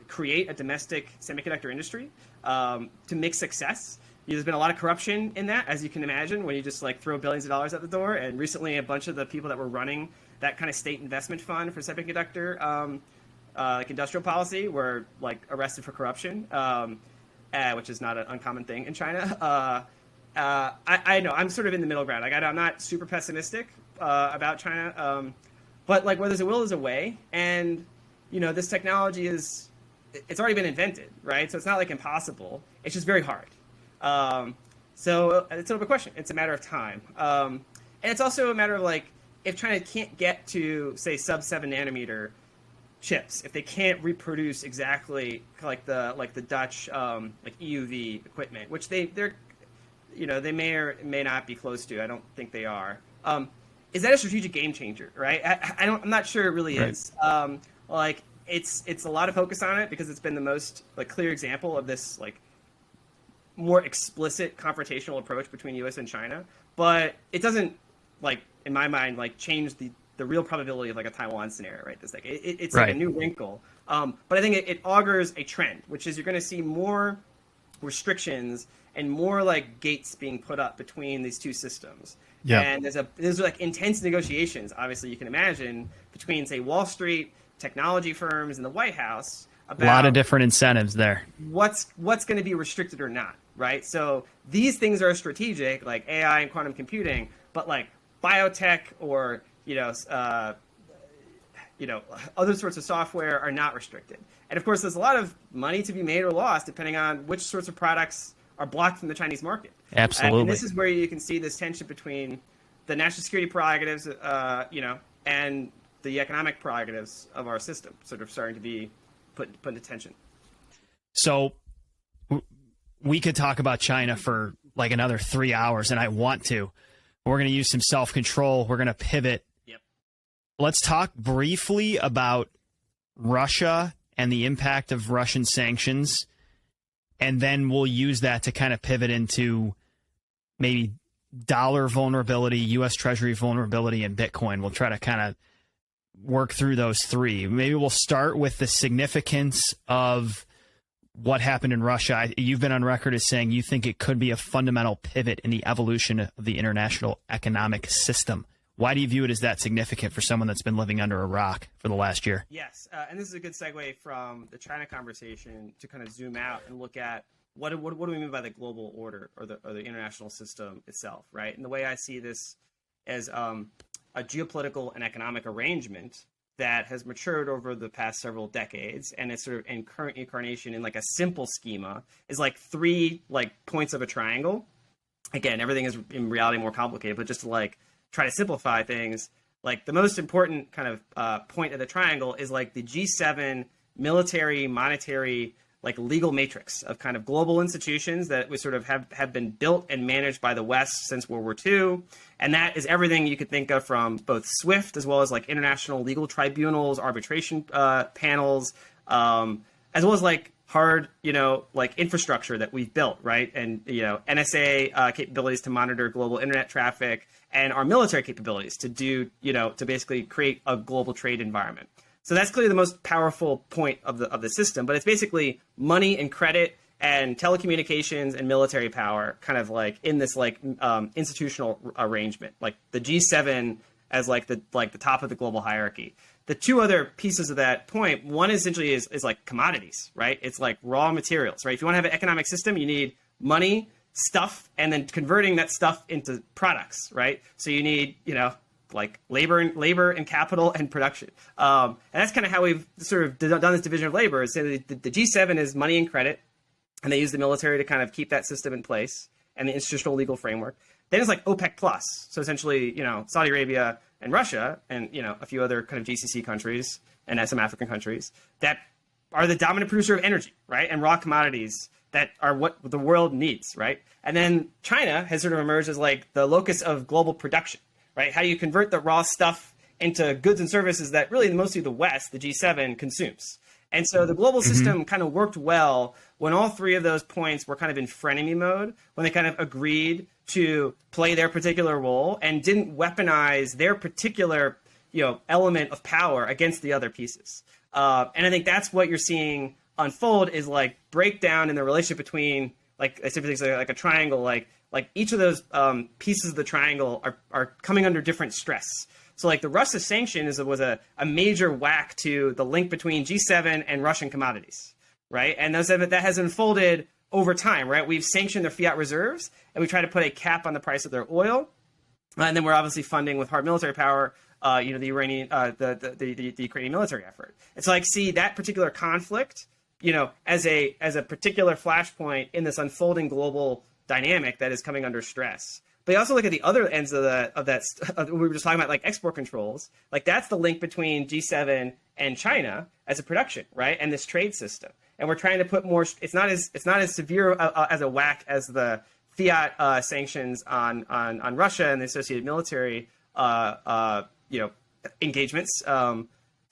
create a domestic semiconductor industry to make success. There's been a lot of corruption in that, as you can imagine, when you just like throw billions of dollars out the door. And recently, a bunch of the people that were running that kind of state investment fund for semiconductor like industrial policy were like arrested for corruption, which is not an uncommon thing in China. I know I'm sort of in the middle ground. Like I'm not super pessimistic about China, but like where there's a will, there's a way, and this technology it's already been invented, right? So it's not like impossible. It's just very hard. So it's an open question. It's a matter of time, and it's also a matter of like if China can't get to say sub 7 nanometer chips, if they can't reproduce exactly like the Dutch like EUV equipment, which they're they may or may not be close to. I don't think they are. Is that a strategic game changer, right? I'm not sure it really is. Like it's a lot of focus on it because it's been the most like clear example of this like more explicit confrontational approach between U.S. and China. But it doesn't like in my mind like change the real probability of like a Taiwan scenario, right? This like it's like a new wrinkle. But I think it augurs a trend, which is you're going to see more restrictions and more like gates being put up between these two systems. Yeah. And there's like intense negotiations, obviously you can imagine, between say Wall Street, technology firms, and the White House about a lot of different incentives there. What's going to be restricted or not, right? So these things are strategic, like AI and quantum computing, but like biotech or other sorts of software are not restricted. And of course, there's a lot of money to be made or lost depending on which sorts of products are blocked from the Chinese market. Absolutely. And this is where you can see this tension between the national security prerogatives, and the economic prerogatives of our system sort of starting to be put into tension. So we could talk about China for like another 3 hours, and I want to. We're going to use some self-control. We're going to pivot. Yep. Let's talk briefly about Russia and the impact of Russian sanctions, and then we'll use that to kind of pivot into maybe dollar vulnerability, U.S. Treasury vulnerability, and Bitcoin. We'll try to kind of work through those three. Maybe we'll start with the significance of what happened in Russia, you've been on record as saying you think it could be a fundamental pivot in the evolution of the international economic system. Why do you view it as that significant for someone that's been living under a rock for the last year? Yes, and this is a good segue from the China conversation to kind of zoom out and look at what do we mean by the global order or the international system itself, right? And the way I see this as a geopolitical and economic arrangement that has matured over the past several decades, and it's sort of in current incarnation in like a simple schema is like three like points of a triangle. Again, everything is in reality more complicated, but just to like try to simplify things, like the most important kind of point of the triangle is like the G7 military, monetary, like legal matrix of kind of global institutions that we sort of have been built and managed by the West since World War II. And that is everything you could think of from both SWIFT as well as like international legal tribunals, arbitration panels, as well as like hard, like infrastructure that we've built, right? And, NSA capabilities to monitor global internet traffic and our military capabilities to do, to basically create a global trade environment. So that's clearly the most powerful point of the system, but it's basically money and credit and telecommunications and military power kind of like in this like institutional arrangement, like the G7 as like the top of the global hierarchy. The two other pieces of that point, one essentially is like commodities, right? It's like raw materials, right? If you want to have an economic system, you need money, stuff, and then converting that stuff into products, right? So you need, like labor and capital and production. And that's kind of how we've sort of done this division of labor. Is the G7 is money and credit, and they use the military to kind of keep that system in place and the institutional legal framework. Then it's like OPEC plus. So essentially, Saudi Arabia and Russia and, a few other kind of GCC countries and some African countries that are the dominant producer of energy, right? And raw commodities that are what the world needs, right? And then China has sort of emerged as like the locus of global production. Right? How do you convert the raw stuff into goods and services that really mostly the West, the G7, consumes? And so the global system kind of worked well when all three of those points were kind of in frenemy mode, when they kind of agreed to play their particular role and didn't weaponize their particular, element of power against the other pieces. And I think that's what you're seeing unfold is like breakdown in the relationship between like a triangle, like each of those pieces of the triangle are coming under different stress. So like the Russia sanction was a major whack to the link between G7 and Russian commodities, right? And that has unfolded over time, right? We've sanctioned their fiat reserves, and we try to put a cap on the price of their oil, and then we're obviously funding with hard military power, the Ukrainian military effort. And so like see that particular conflict, as a particular flashpoint in this unfolding global dynamic that is coming under stress. But you also look at the other ends of that we were just talking about, like export controls. Like that's the link between G7 and China as a production, right? And this trade system. And we're trying to put more. It's not as severe as a whack as the fiat sanctions on Russia and the associated military, engagements, sort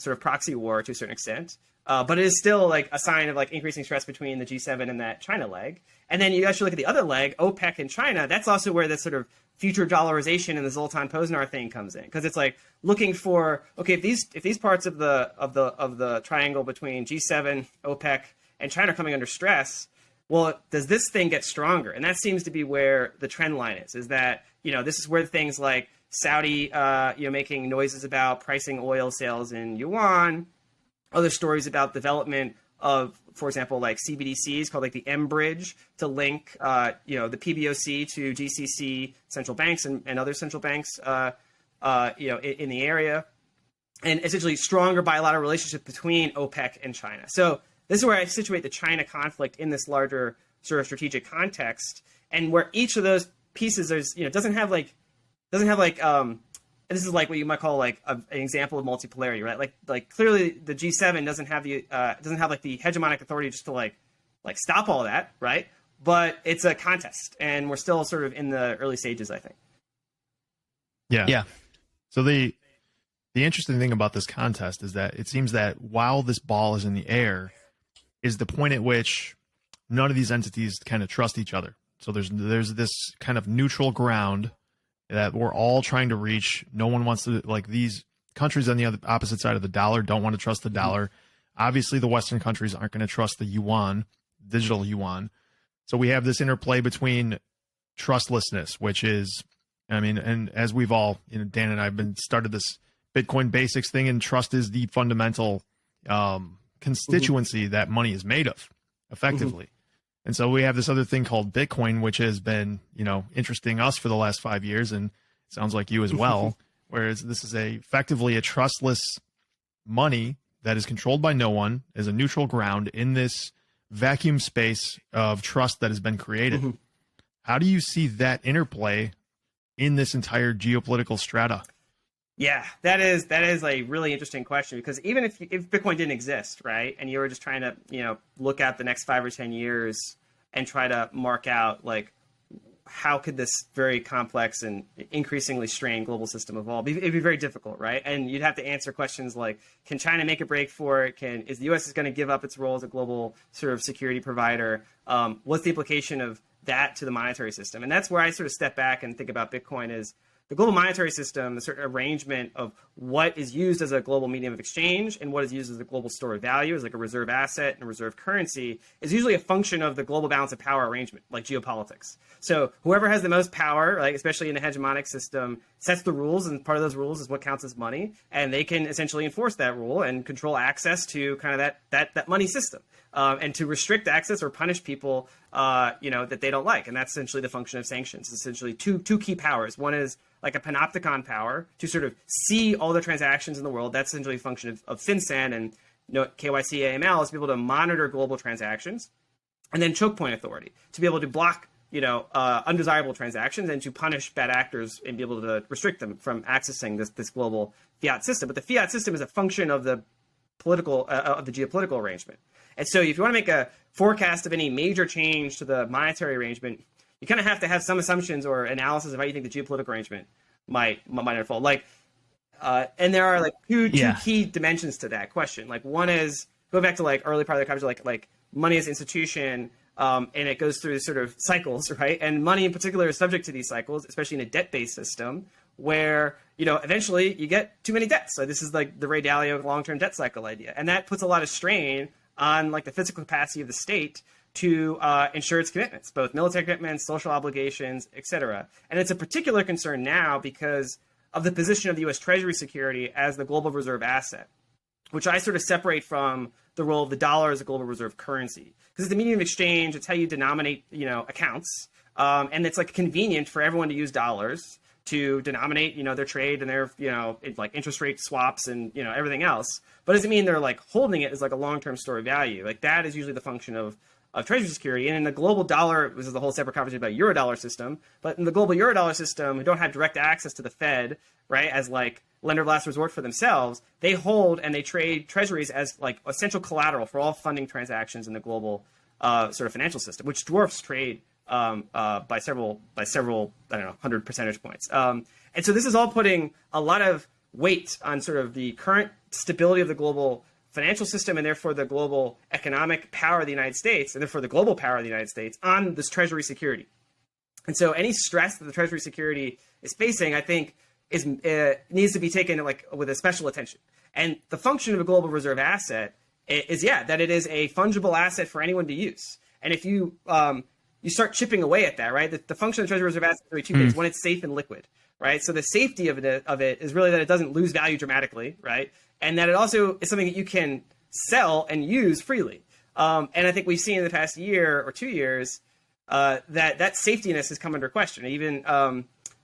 of proxy war to a certain extent. But it is still like a sign of like increasing stress between the G7 and that China leg. And then you actually look at the other leg, OPEC and China. That's also where this sort of future dollarization and the Zoltan Poznar thing comes in, because it's like looking for, okay, if these parts of the triangle between G7, OPEC, and China are coming under stress, well, does this thing get stronger? And that seems to be where the trend line is that this is where things like Saudi making noises about pricing oil sales in yuan. Other stories about development of, for example, like CBDCs called like the M Bridge to link, the PBOC to GCC central banks and other central banks, in the area, and essentially stronger bilateral relationship between OPEC and China. So this is where I situate the China conflict in this larger sort of strategic context, and where each of those pieces doesn't have like. And this is like what you might call like an example of multipolarity, right? Like clearly the G7 doesn't have the hegemonic authority just to like stop all that, right? But it's a contest, and we're still sort of in the early stages, I think. Yeah. So the interesting thing about this contest is that it seems that while this ball is in the air, is the point at which none of these entities kind of trust each other. So there's this kind of neutral ground that we're all trying to reach. No one wants to, like, these countries on the opposite side of the dollar don't want to trust the dollar. Obviously, the Western countries aren't going to trust the yuan. digital yuan. So we have this interplay between trustlessness, which is, I mean, and as we've all, Dan and I have been started this Bitcoin basics thing, and trust is the fundamental constituency that money is made of, effectively. And so we have this other thing called Bitcoin, which has been, interesting us for the last 5 years, and it sounds like you as well. Whereas this is effectively a trustless money that is controlled by no one, as a neutral ground in this vacuum space of trust that has been created. How do you see that interplay in this entire geopolitical strata? Yeah, that is a really interesting question, because even if Bitcoin didn't exist, right, and you were just trying to look at the next 5 or 10 years and try to mark out like how could this very complex and increasingly strained global system evolve, it'd be very difficult, right? And you'd have to answer questions like, can China make a break for it? Is the U.S. going to give up its role as a global sort of security provider? What's the implication of that to the monetary system? And that's where I sort of step back and think about Bitcoin is the global monetary system, the certain arrangement of what is used as a global medium of exchange and what is used as a global store of value, as like a reserve asset and a reserve currency, is usually a function of the global balance of power arrangement, like geopolitics. So whoever has the most power, like especially in a hegemonic system, sets the rules, and part of those rules is what counts as money, and they can essentially enforce that rule and control access to kind of that money system, and to restrict access or punish people, that they don't like, and that's essentially the function of sanctions. It's essentially two key powers. One is like a panopticon power to sort of see all the transactions in the world. That's essentially a function of FinCEN and KYC AML, is to be able to monitor global transactions, and then choke point authority to be able to block undesirable transactions and to punish bad actors and be able to restrict them from accessing this global fiat system. But the fiat system is a function of the political of the geopolitical arrangement. And so if you want to make a forecast of any major change to the monetary arrangement, you kind of have to have some assumptions or analysis of how you think the geopolitical arrangement might unfold. Like, and there are like two key dimensions to that question. Like, one is going back to like early part of the conversation, like money as institution, and it goes through sort of cycles, right? And money in particular is subject to these cycles, especially in a debt-based system, where eventually you get too many debts. So this is like the Ray Dalio long-term debt cycle idea, and that puts a lot of strain on like the physical capacity of the state to ensure its commitments, both military commitments, social obligations, et cetera. And it's a particular concern now because of the position of the U.S. Treasury security as the global reserve asset, which I sort of separate from the role of the dollar as a global reserve currency. Because it's the medium of exchange, it's how you denominate, accounts, and it's like convenient for everyone to use dollars to denominate, their trade and their, like interest rate swaps and, everything else. But it doesn't mean they're like holding it as like a long-term store of value. Like that is usually the function of treasury security. And in the global dollar, this is a whole separate conversation about Eurodollar system, but in the global Eurodollar system, who don't have direct access to the Fed, right, as like lender of last resort for themselves, they hold and they trade treasuries as like essential collateral for all funding transactions in the global sort of financial system, which dwarfs trade by several, I don't know, 100 percentage points. And so this is all putting a lot of weight on sort of the current stability of the global financial system, and therefore the global economic power of the United States, and therefore the global power of the United States on this treasury security. And so any stress that the treasury security is facing, I think, is needs to be taken like with a special attention. And the function of a global reserve asset is that it is a fungible asset for anyone to use. And if you you start chipping away at that, right? The function of the treasury reserve asset is really two things. One, it's safe and liquid, right? So the safety of it is really that it doesn't lose value dramatically, right? And that it also is something that you can sell and use freely. And I think we've seen in the past year or 2 years that safetiness has come under question. Even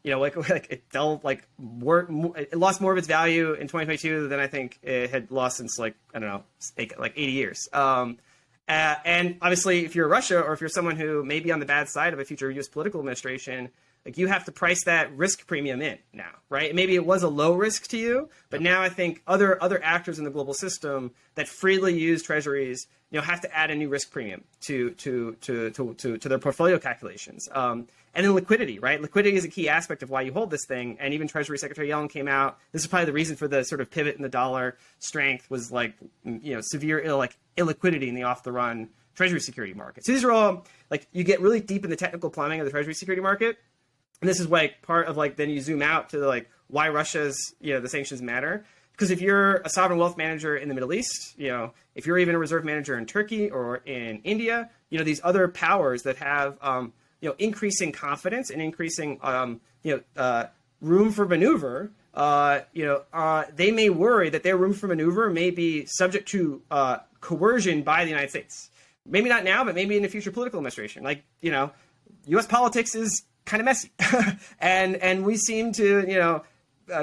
like it fell like it lost more of its value in 2022 than I think it had lost since like 80 years. And obviously, if you're Russia or if you're someone who may be on the bad side of a future U.S. political administration, like you have to price that risk premium in now, right? Maybe it was a low risk to you, but now I think other actors in the global system that freely use treasuries, have to add a new risk premium to their portfolio calculations. And then liquidity, right? Liquidity is a key aspect of why you hold this thing. And even Treasury Secretary Yellen came out. This is probably the reason for the sort of pivot in the dollar strength was like, severe illiquidity in the off-the-run Treasury security market. So these are all like you get really deep in the technical plumbing of the Treasury security market. And this is like part of like then you zoom out to like why Russia's the sanctions matter, Because if you're a sovereign wealth manager in the Middle East, if you're even a reserve manager in Turkey or in India, these other powers that have, increasing confidence and increasing, room for maneuver, they may worry that their room for maneuver may be subject to coercion by the United States. Maybe not now, but maybe in a future political administration. U.S. politics is kind of messy, and we seem to,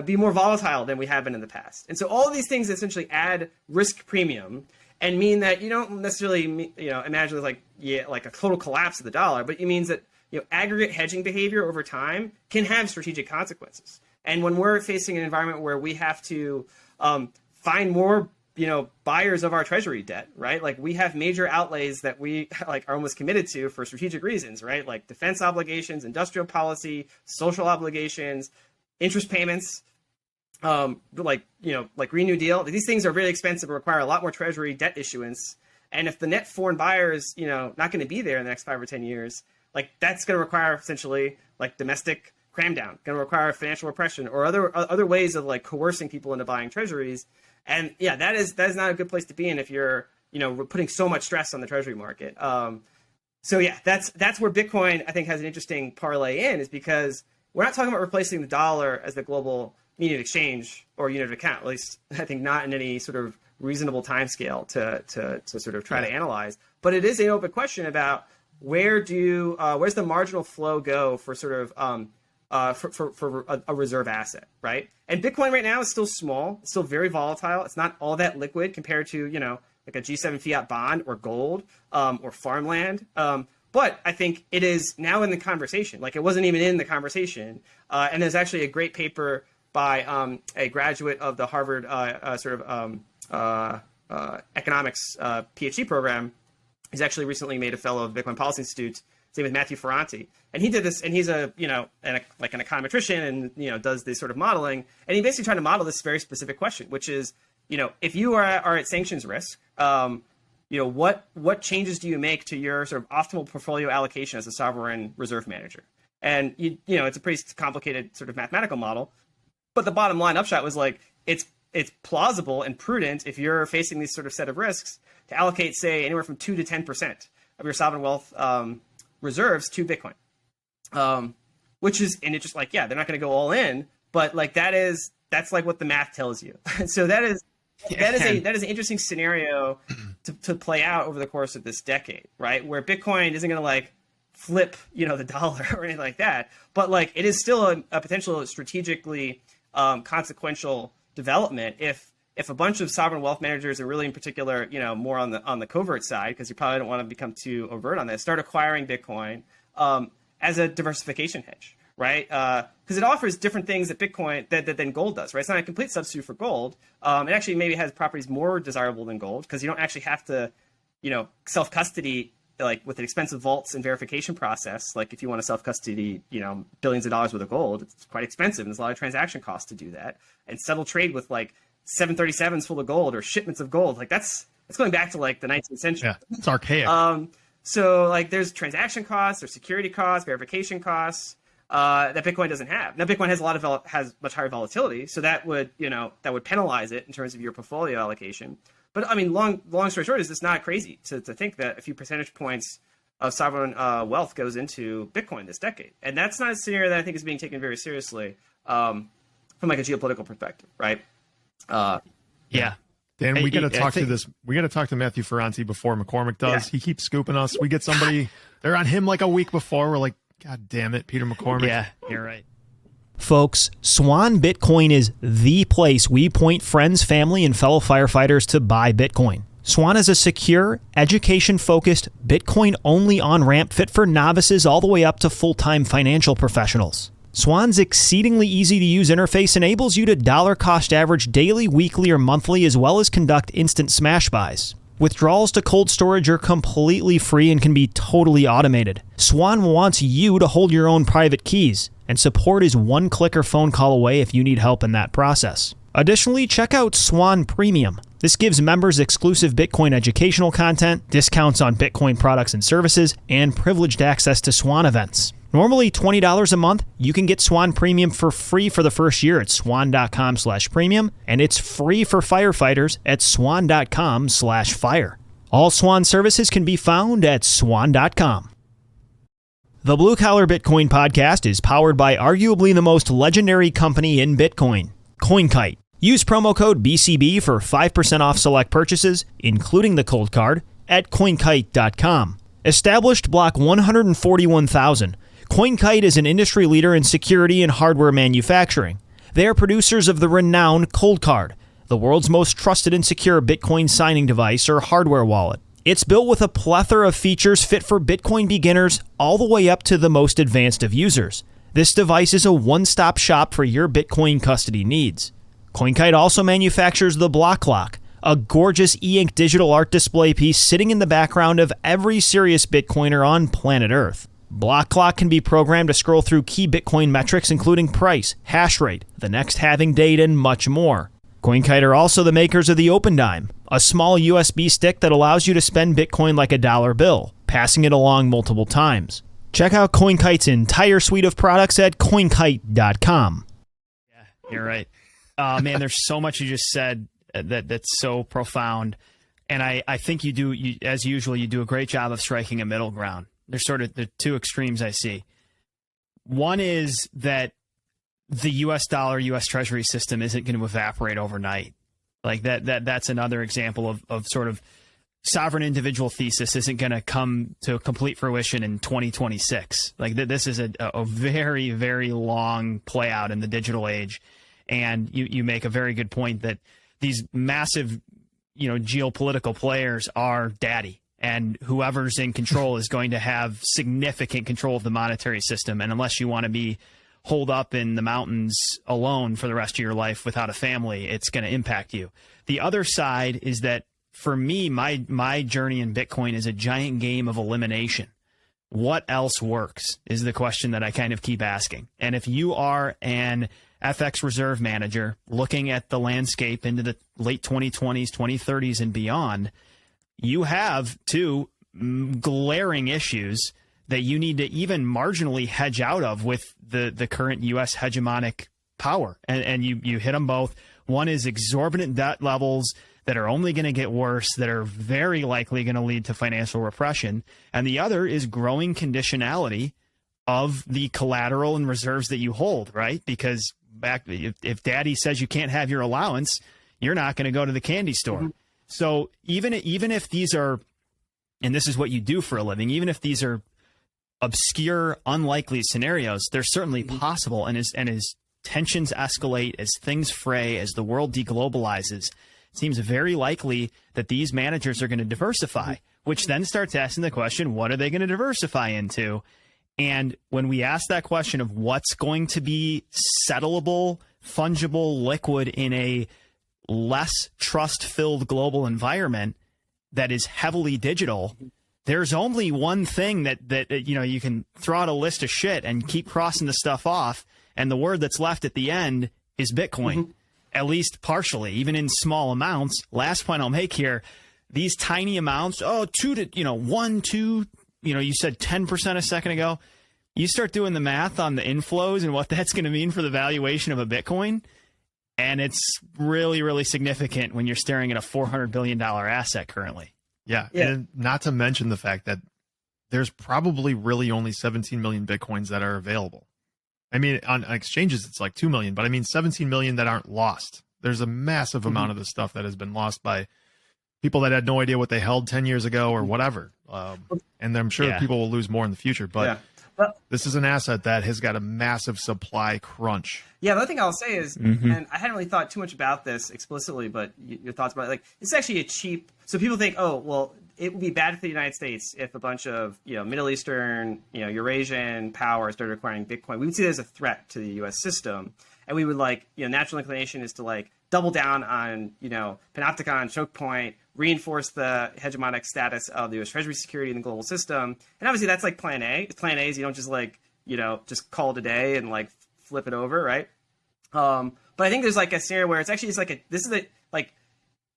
be more volatile than we have been in the past. And so all of these things essentially add risk premium and mean that you don't necessarily, imagine like a total collapse of the dollar, but it means that, aggregate hedging behavior over time can have strategic consequences. And when we're facing an environment where we have to find more, buyers of our treasury debt, right? Like we have major outlays that we are almost committed to for strategic reasons, right? Like defense obligations, industrial policy, social obligations, interest payments, like Green New Deal. These things are really expensive and require a lot more treasury debt issuance. And if the net foreign buyers, not going to be there in the next 5 or 10 years, that's going to require essentially domestic cram down, going to require financial repression or other ways of coercing people into buying treasuries. And yeah, that is not a good place to be in if you're, putting so much stress on the treasury market. So yeah, that's where Bitcoin, I think, has an interesting parlay in, is because we're not talking about replacing the dollar as the global medium of exchange or unit of account, at least I think not in any sort of reasonable timescale to sort of try to analyze. But it is an open question about where's the marginal flow go for sort of for a reserve asset, right? And Bitcoin right now is still small, it's still very volatile. It's not all that liquid compared to, like a G7 fiat bond or gold or farmland. But I think it is now in the conversation. Like it wasn't even in the conversation. And there's actually a great paper by a graduate of the Harvard economics PhD program. He's actually recently made a fellow of the Bitcoin Policy Institute. His name is Matthew Ferranti. And he did this, and he's an econometrician and, does this sort of modeling. And he basically tried to model this very specific question, which is, if you are at sanctions risk, what changes do you make to your sort of optimal portfolio allocation as a sovereign reserve manager? And it's a pretty complicated sort of mathematical model, but the bottom line upshot was it's plausible and prudent if you're facing these sort of set of risks to allocate, say, anywhere from 2 to 10% of your sovereign wealth reserves to Bitcoin, which is, and it's just they're not going to go all in, but that's what the math tells you. And so that is an interesting scenario to play out over the course of this decade, right? Where Bitcoin isn't going to flip, the dollar or anything like that, but it is still a potential strategically consequential development if a bunch of sovereign wealth managers, and really in particular, more on the covert side, because you probably don't want to become too overt on this, start acquiring Bitcoin as a diversification hedge, right? Because it offers different things that Bitcoin than gold does, right? It's not a complete substitute for gold. It actually maybe has properties more desirable than gold because you don't actually have to, self-custody with an expensive vaults and verification process. If you want to self-custody, billions of dollars worth of gold, it's quite expensive. And there's a lot of transaction costs to do that. And settle trade with 737s full of gold or shipments of gold, that's going back to the 19th century. Yeah, it's archaic. So there's transaction costs, there's security costs, verification costs that Bitcoin doesn't have. Now Bitcoin has much higher volatility, so that would penalize it in terms of your portfolio allocation. But I mean, long story short, is it's not crazy to think that a few percentage points of sovereign wealth goes into Bitcoin this decade, and that's not a scenario that I think is being taken very seriously from a geopolitical perspective, right? Yeah. Dan, we got to talk to this. We got to talk to Matthew Ferranti before McCormick does. Yeah. He keeps scooping us. We get somebody. They're on him a week before. We're like, God damn it, Peter McCormick. Yeah, you're right. Folks, Swan Bitcoin is the place we point friends, family, and fellow firefighters to buy Bitcoin. Swan is a secure, education-focused, Bitcoin-only on-ramp fit for novices all the way up to full-time financial professionals. Swan's exceedingly easy-to-use interface enables you to dollar-cost average daily, weekly, or monthly, as well as conduct instant smash buys. Withdrawals to cold storage are completely free and can be totally automated. Swan wants you to hold your own private keys, and support is one click or phone call away if you need help in that process. Additionally, check out Swan Premium. This gives members exclusive Bitcoin educational content, discounts on Bitcoin products and services, and privileged access to Swan events. Normally $20 a month, you can get Swan Premium for free for the first year at swan.com/premium, and it's free for firefighters at swan.com/fire. All Swan services can be found at swan.com. The Blue Collar Bitcoin podcast is powered by arguably the most legendary company in Bitcoin, CoinKite. Use promo code BCB for 5% off select purchases, including the cold card, at coinkite.com. Established Block 141,000, CoinKite is an industry leader in security and hardware manufacturing. They are producers of the renowned Cold Card, the world's most trusted and secure Bitcoin signing device or hardware wallet. It's built with a plethora of features fit for Bitcoin beginners all the way up to the most advanced of users. This device is a one-stop shop for your Bitcoin custody needs. CoinKite also manufactures the Block Lock, a gorgeous e-ink digital art display piece sitting in the background of every serious Bitcoiner on planet Earth. Block Clock can be programmed to scroll through key Bitcoin metrics including price, hash rate, the next halving date, and much more. CoinKite are also the makers of the Open Dime, a small USB stick that allows you to spend Bitcoin like a dollar bill, passing it along multiple times. Check out CoinKite's entire suite of products at coinkite.com. Yeah, you're right. Man, there's so much you just said that's so profound. And I think you as usual, you do a great job of striking a middle ground. There's sort of the two extremes I see. One is that the U.S. dollar, U.S. Treasury system isn't going to evaporate overnight. Like that's another example of sort of sovereign individual thesis isn't going to come to complete fruition in 2026. Like this is a very, very long play out in the digital age. And you make a very good point that these massive, geopolitical players are daddy. And whoever's in control is going to have significant control of the monetary system. And unless you want to be holed up in the mountains alone for the rest of your life without a family, it's going to impact you. The other side is that for me, my journey in Bitcoin is a giant game of elimination. What else works is the question that I kind of keep asking. And if you are an FX reserve manager looking at the landscape into the late 2020s, 2030s, and beyond, you have two glaring issues that you need to even marginally hedge out of with the current U.S. hegemonic power. And you hit them both. One is exorbitant debt levels that are only going to get worse, that are very likely going to lead to financial repression. And the other is growing conditionality of the collateral and reserves that you hold, right? Because if daddy says you can't have your allowance, you're not going to go to the candy store. Mm-hmm. So even if these are, and this is what you do for a living, even if these are obscure, unlikely scenarios, they're certainly possible. And as tensions escalate, as things fray, as the world deglobalizes, it seems very likely that these managers are going to diversify, which then starts asking the question, what are they going to diversify into? And when we ask that question of what's going to be settleable, fungible, liquid in a less trust-filled global environment that is heavily digital, there's only one thing that you can throw out a list of shit and keep crossing the stuff off, and the word that's left at the end is Bitcoin, at least partially, even in small amounts. Last point I'll make here, these tiny amounts, 1, 2, you said 10% a second ago. You start doing the math on the inflows and what that's going to mean for the valuation of a Bitcoin, and it's really, really significant when you're staring at a $400 billion asset currently. Yeah, and not to mention the fact that there's probably really only 17 million Bitcoins that are available. I mean, on exchanges, it's like 2 million, but I mean 17 million that aren't lost. There's a massive amount of this stuff that has been lost by people that had no idea what they held 10 years ago or whatever. And I'm sure people will lose more in the future, but this is an asset that has got a massive supply crunch. Yeah, the other thing I'll say is, and I hadn't really thought too much about this explicitly, but your thoughts about it, like, it's actually a cheap, so people think, oh, well, it would be bad for the United States if a bunch of, Middle Eastern, Eurasian power started acquiring Bitcoin. We would see it as a threat to the U.S. system. And we would natural inclination is to double down on, panopticon, choke point, reinforce the hegemonic status of the U.S. Treasury security in the global system. And obviously that's plan A. Plan A is you don't just just call it a day and flip it over, right? But I think there's a scenario where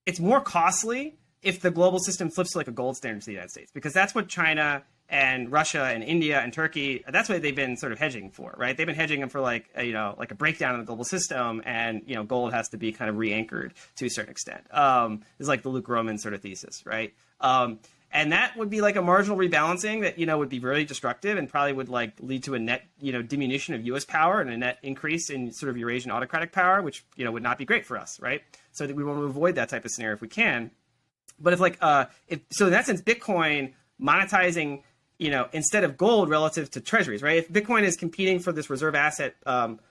it's more costly if the global system flips to a gold standard to the United States, because that's what China and Russia and India and Turkey, that's what they've been sort of hedging for, right? They've been hedging them for like a breakdown in the global system, and gold has to be kind of re-anchored to a certain extent. It's like the Luke Roman sort of thesis, right? And that would be like a marginal rebalancing that would be really destructive and probably would like lead to a net diminution of U.S. power and a net increase in sort of Eurasian autocratic power, which would not be great for us, right? So that we want to avoid that type of scenario if we can. But if in that sense, Bitcoin monetizing instead of gold relative to treasuries, right? If Bitcoin is competing for this reserve asset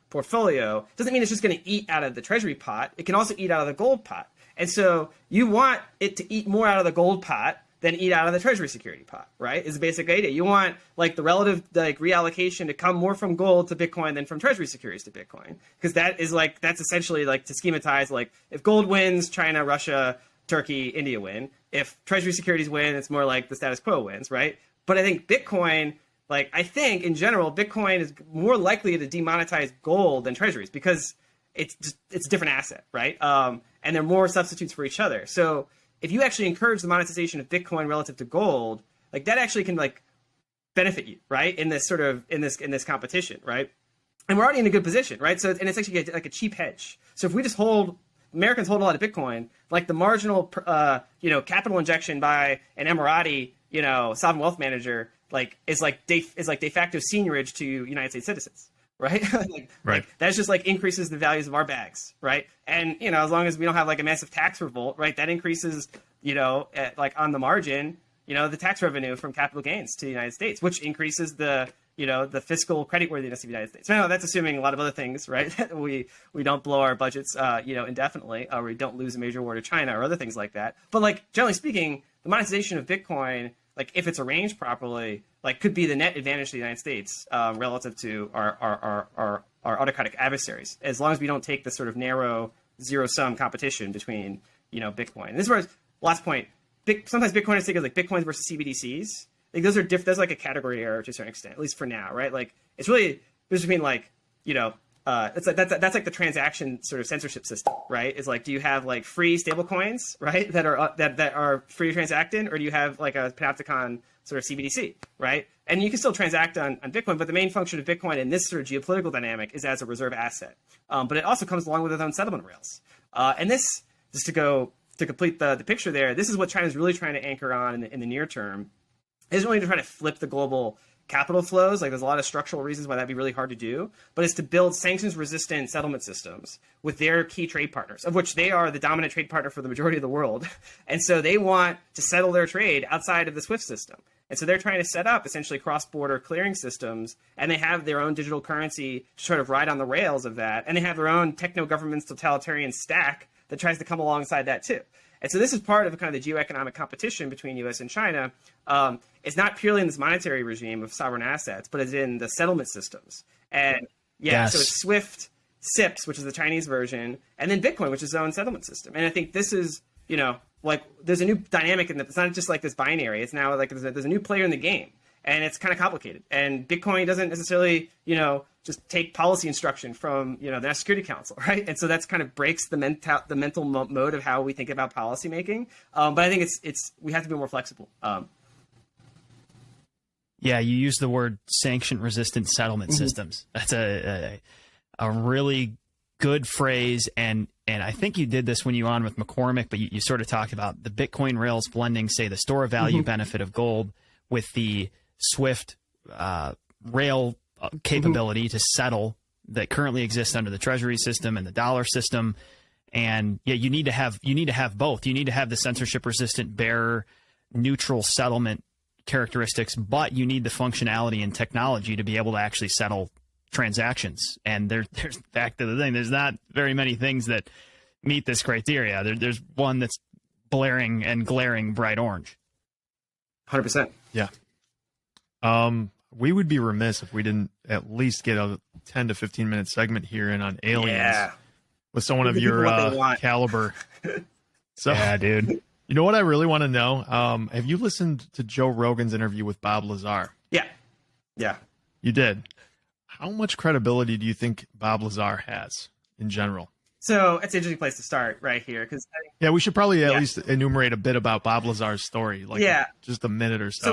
portfolio, doesn't mean it's just going to eat out of the treasury pot. It can also eat out of the gold pot. And so you want it to eat more out of the gold pot than eat out of the treasury security pot, right? Is the basic idea. You want like the relative reallocation to come more from gold to Bitcoin than from treasury securities to Bitcoin. Because that's essentially like to schematize, like if gold wins, China, Russia, Turkey, India win. If treasury securities win, it's more like the status quo wins, right? But I think Bitcoin, in general, Bitcoin is more likely to demonetize gold than treasuries because it's a different asset, right? And they're more substitutes for each other. So if you actually encourage the monetization of Bitcoin relative to gold, like that actually can like benefit you, right? In this competition, right? And we're already in a good position, right? So it's actually like a cheap hedge. So if we just Americans hold a lot of Bitcoin, like the marginal, capital injection by an Emirati, sovereign wealth manager, is de facto seigniorage to United States citizens, right? Right. Like, that's just like increases the values of our bags, right? And as long as we don't have like a massive tax revolt, right, that increases, on the margin, the tax revenue from capital gains to the United States, which increases the fiscal creditworthiness of the United States. So that's assuming a lot of other things, right? we don't blow our budgets, indefinitely, or we don't lose a major war to China or other things like that. But like generally speaking, the monetization of Bitcoin, like if it's arranged properly, like could be the net advantage to the United States relative to our autocratic adversaries, as long as we don't take this sort of narrow zero-sum competition between Bitcoin. And this is where last point. Sometimes Bitcoiners think of like Bitcoins versus CBDCs. Like those are different. That's like a category error to a certain extent, at least for now, right? Like it's really between like it's like that's like the transaction sort of censorship system, right? It's like, do you have like free stable coins, right, that are free to transact in, or do you have like a panopticon sort of CBDC, right? And you can still transact on Bitcoin, but the main function of Bitcoin in this sort of geopolitical dynamic is as a reserve asset. But it also comes along with its own settlement rails. And this, just to complete the picture there, this is what China's really trying to anchor on in the near term. Is really to try to flip the global capital flows. Like there's a lot of structural reasons why that'd be really hard to do, but it's to build sanctions-resistant settlement systems with their key trade partners, of which they are the dominant trade partner for the majority of the world. And so they want to settle their trade outside of the SWIFT system. And so they're trying to set up essentially cross-border clearing systems, and they have their own digital currency to sort of ride on the rails of that. And they have their own techno-government's totalitarian stack that tries to come alongside that too. And so this is part of kind of the geoeconomic competition between U.S. and China. It's not purely in this monetary regime of sovereign assets, but it's in the settlement systems. And So it's SWIFT, SIPS, which is the Chinese version, and then Bitcoin, which is its own settlement system. And I think this is, like there's a new dynamic in that. It's not just like this binary. It's now like there's a new player in the game, and it's kind of complicated. And Bitcoin doesn't necessarily, just take policy instruction from, the National Security Council, right? And so that's kind of breaks the mental mode of how we think about policy making. But I think we have to be more flexible. Yeah, you use the word sanction-resistant settlement systems. That's a really good phrase, and I think you did this when you were on with McCormick, but you sort of talked about the Bitcoin rails blending, say, the store value benefit of gold with the SWIFT rail capability to settle that currently exists under the Treasury system and the dollar system. And yeah, you need to have both. You need to have the censorship-resistant bearer neutral settlement characteristics, but you need the functionality and technology to be able to actually settle transactions. And there's back to the thing, there's not very many things that meet this criteria. There's one that's blaring and glaring bright orange. 100%. Yeah. We would be remiss if we didn't at least get a 10 to 15 minute segment here in on aliens with someone of your caliber. So, yeah, dude. You know what I really want to know? Have you listened to Joe Rogan's interview with Bob Lazar? Yeah. Yeah. You did. How much credibility do you think Bob Lazar has in general? So it's an interesting place to start right here, because yeah, we should probably at least enumerate a bit about Bob Lazar's story, like just a minute or so.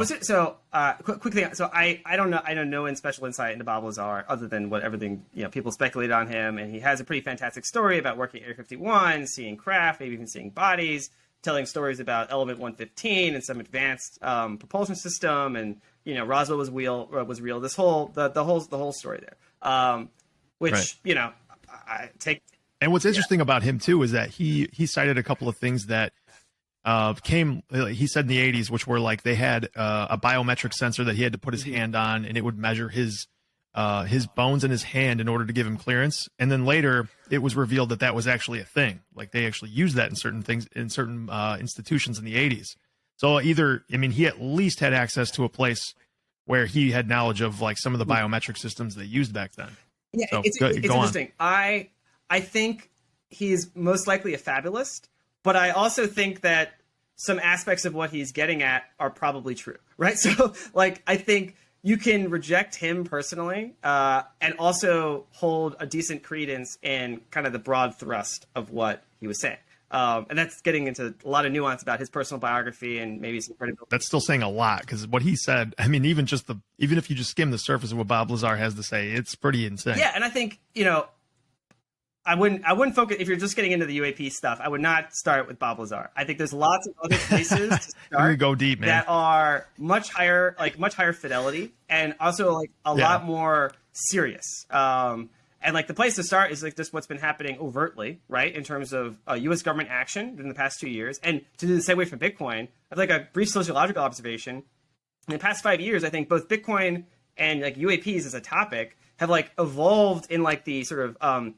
Quick thing. So I don't know. I don't know any special insight into Bob Lazar other than what everything people speculate on him, and he has a pretty fantastic story about working at Area 51, seeing craft, maybe even seeing bodies, telling stories about Element 115 and some advanced propulsion system, and Roswell was real. This whole the whole story there, which I take. And what's interesting about him too is that he cited a couple of things that he said in the 80s, which were like they had a biometric sensor that he had to put his hand on, and it would measure his bones in his hand in order to give him clearance. And then later it was revealed that that was actually a thing. Like they actually used that in certain things in certain institutions in the 80s. So he at least had access to a place where he had knowledge of like some of the biometric systems they used back then. Yeah, so, it's interesting. I think he's most likely a fabulist, but I also think that some aspects of what he's getting at are probably true, right? So, I think you can reject him personally and also hold a decent credence in kind of the broad thrust of what he was saying. And that's getting into a lot of nuance about his personal biography and maybe some credibility. That's still saying a lot, because what he said, even if you just skim the surface of what Bob Lazar has to say, it's pretty insane. Yeah, and I think, I wouldn't focus, if you're just getting into the UAP stuff, I would not start with Bob Lazar. I think there's lots of other places to start go deep, man, that are much higher fidelity and also a lot more serious. And the place to start is just what's been happening overtly, right, in terms of U.S. government action in the past 2 years. And to do the segue from Bitcoin, I'd like a brief sociological observation. In the past 5 years, I think both Bitcoin and UAPs as a topic have evolved in the sort of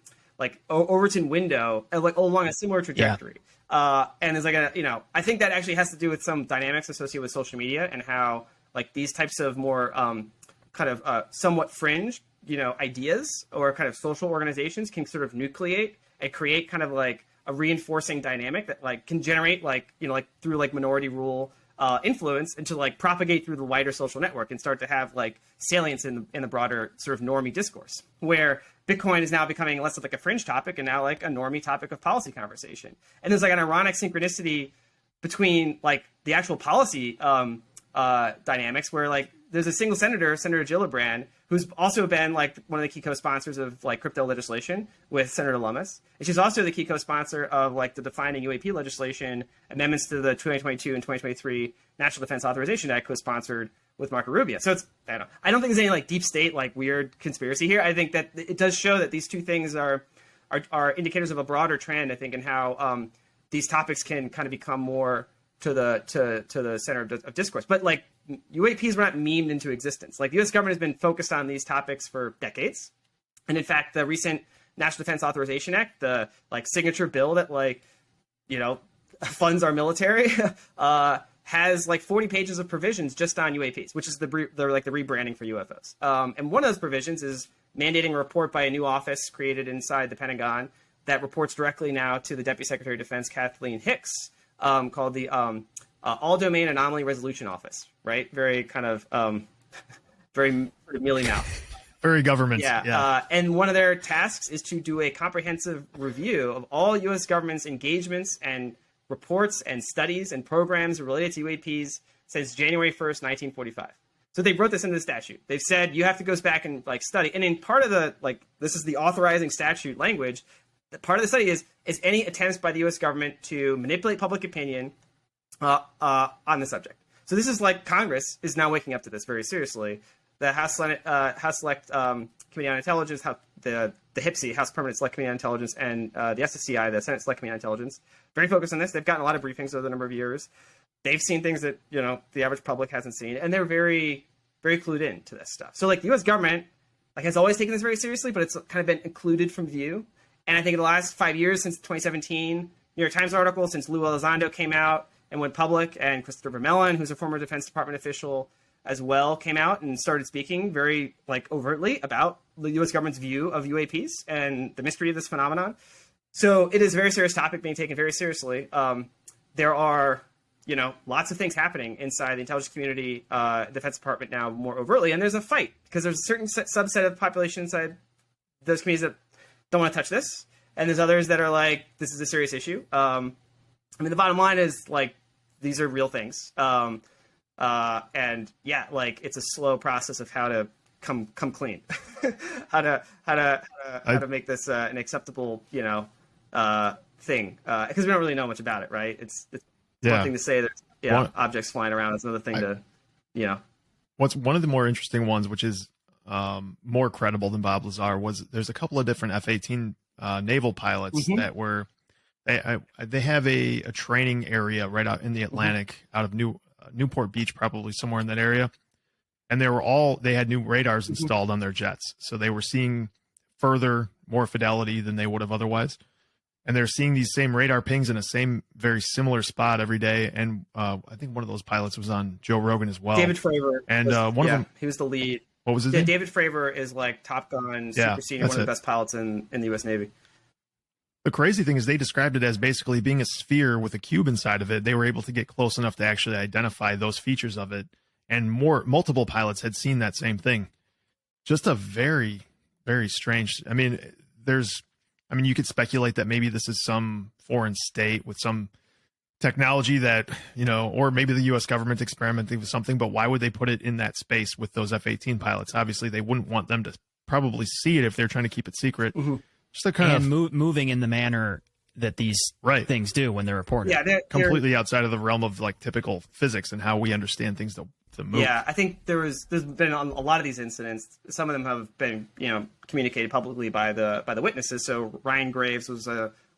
Overton window, along a similar trajectory. And there's I think that actually has to do with some dynamics associated with social media and how these types of more somewhat fringe, ideas or kind of social organizations can sort of nucleate and create kind of a reinforcing dynamic that can generate through minority rule influence and to propagate through the wider social network and start to have salience in the broader sort of normie discourse, where Bitcoin is now becoming less of a fringe topic and now a normie topic of policy conversation. And there's an ironic synchronicity between the actual policy dynamics where there's a single senator, Senator Gillibrand, who's also been one of the key co-sponsors of crypto legislation with Senator Lummis. And she's also the key co-sponsor of the defining UAP legislation, amendments to the 2022 and 2023 National Defense Authorization Act co-sponsored with Marco Rubio. So I don't think there's any deep state weird conspiracy here. I think that it does show that these two things are indicators of a broader trend, I think, in how these topics can kind of become more to the center of discourse. But UAPs were not memed into existence. The U.S. government has been focused on these topics for decades. And in fact, the recent National Defense Authorization Act, the signature bill that funds our military, has 40 pages of provisions just on UAPs, which is the rebranding for UFOs. And one of those provisions is mandating a report by a new office created inside the Pentagon that reports directly now to the Deputy Secretary of Defense, Kathleen Hicks, called the All Domain Anomaly Resolution Office, right? Very kind of very mealy mouth. Very government. Yeah. And one of their tasks is to do a comprehensive review of all U.S. government's engagements and reports and studies and programs related to UAPs since January 1st, 1945. So they wrote this into the statute. They've said you have to go back and study. And in part of the this is the authorizing statute language. Part of the study is any attempts by the U.S. government to manipulate public opinion on the subject. So this is Congress is now waking up to this very seriously. The House Select Committee on Intelligence, the HPSI, House Permanent Select Committee on Intelligence, and the SSCI, the Senate Select Committee on Intelligence, very focused on this. They've gotten a lot of briefings over the number of years. They've seen things that the average public hasn't seen, and they're very, very clued in to this stuff. So the U.S. government has always taken this very seriously, but it's kind of been included from view. And I think in the last 5 years, since 2017, New York Times article, since Lou Elizondo came out and went public, and Christopher Mellon, who's a former Defense Department official as well, came out and started speaking very overtly about the U.S. government's view of UAPs and the mystery of this phenomenon. So it is a very serious topic being taken very seriously. There are, lots of things happening inside the intelligence community, Defense Department now more overtly, and there's a fight because there's a certain subset of the population inside those communities that don't want to touch this, and there's others that are like, this is a serious issue. I mean, the bottom line is like, these are real things. And yeah, like it's a slow process of how to come clean, how to make this an acceptable, thing. Because we don't really know much about it, right? It's one thing to say there's objects flying around. It's another thing What's one of the more interesting ones, which is more credible than Bob Lazar, was there's a couple of different F-18 naval pilots that were they have a training area right out in the Atlantic, out of Newport Beach, probably somewhere in that area, and they had new radars installed on their jets, so they were seeing more fidelity than they would have otherwise, and they're seeing these same radar pings in a very similar spot every day. And I think one of those pilots was on Joe Rogan as well, David Fravor, and one of them, he was the lead. What was his name? David Fravor is like Top Gun, super senior, one of the best pilots in the U.S. Navy. The crazy thing is they described it as basically being a sphere with a cube inside of it. They were able to get close enough to actually identify those features of it, and multiple pilots had seen that same thing. Just a very, very strange. I mean, you could speculate that maybe this is some foreign state with some technology that, or maybe the U.S. government experimenting with something, but why would they put it in that space with those F-18 pilots? Obviously, they wouldn't want them to probably see it if they're trying to keep it secret. Just moving in the manner that these things do when they're reported. Yeah, they're completely outside of the realm of like typical physics and how we understand things to move. Yeah, I think there's been a lot of these incidents. Some of them have been communicated publicly by the witnesses. So Ryan Graves was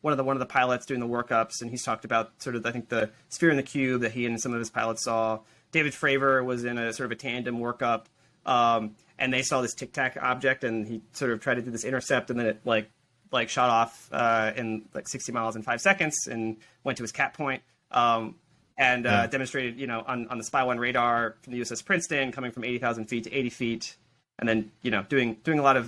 one of the pilots doing the workups, and he's talked about sort of, I think, the sphere and the cube that he and some of his pilots saw. David Fravor was in a sort of a tandem workup, and they saw this Tic Tac object, and he sort of tried to do this intercept, and then it like shot off in like 60 miles in 5 seconds and went to his cap point, and demonstrated, on the Spy 1 radar from the USS Princeton, coming from 80,000 feet to 80 feet, and then, doing a lot of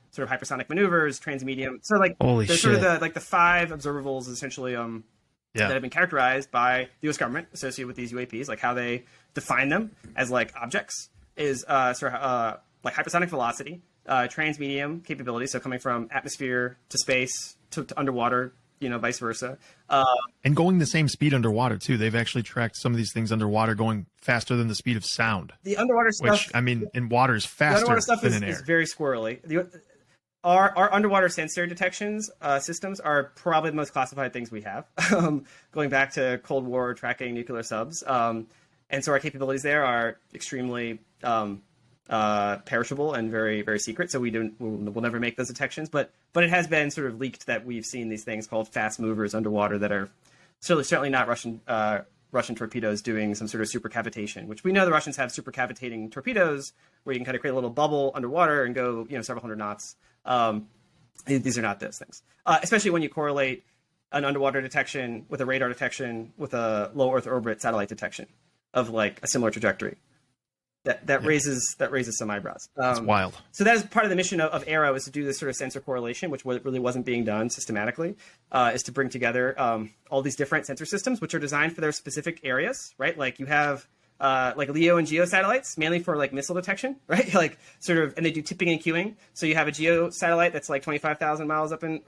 sort of hypersonic maneuvers, transmedium. So like there's sort of the 5 observables essentially that have been characterized by the U.S. government associated with these UAPs, like how they define them as like objects is sort of like hypersonic velocity, transmedium capability, so coming from atmosphere to space to underwater, vice versa. And going the same speed underwater too. They've actually tracked some of these things underwater going faster than the speed of sound. The underwater stuff, which I mean, in water is faster than in air. Is very squirrely. Our underwater sensor detections systems are probably the most classified things we have, going back to Cold War tracking nuclear subs. And so our capabilities there are extremely perishable and very, very secret. So we'll never make those detections. But it has been sort of leaked that we've seen these things called fast movers underwater that are certainly not Russian torpedoes doing some sort of supercavitation, which we know the Russians have supercavitating torpedoes where you can kind of create a little bubble underwater and go, several hundred knots. These are not those things, especially when you correlate an underwater detection with a radar detection with a low Earth orbit satellite detection of like a similar trajectory. That raises some eyebrows. It's wild. So that is part of the mission of Arrow, is to do this sort of sensor correlation, which really wasn't being done systematically, is to bring together all these different sensor systems, which are designed for their specific areas, right? Like you have like LEO and GEO satellites, mainly for like missile detection, right? Like sort of, and they do tipping and queuing. So you have a GEO satellite that's like 25,000 miles up in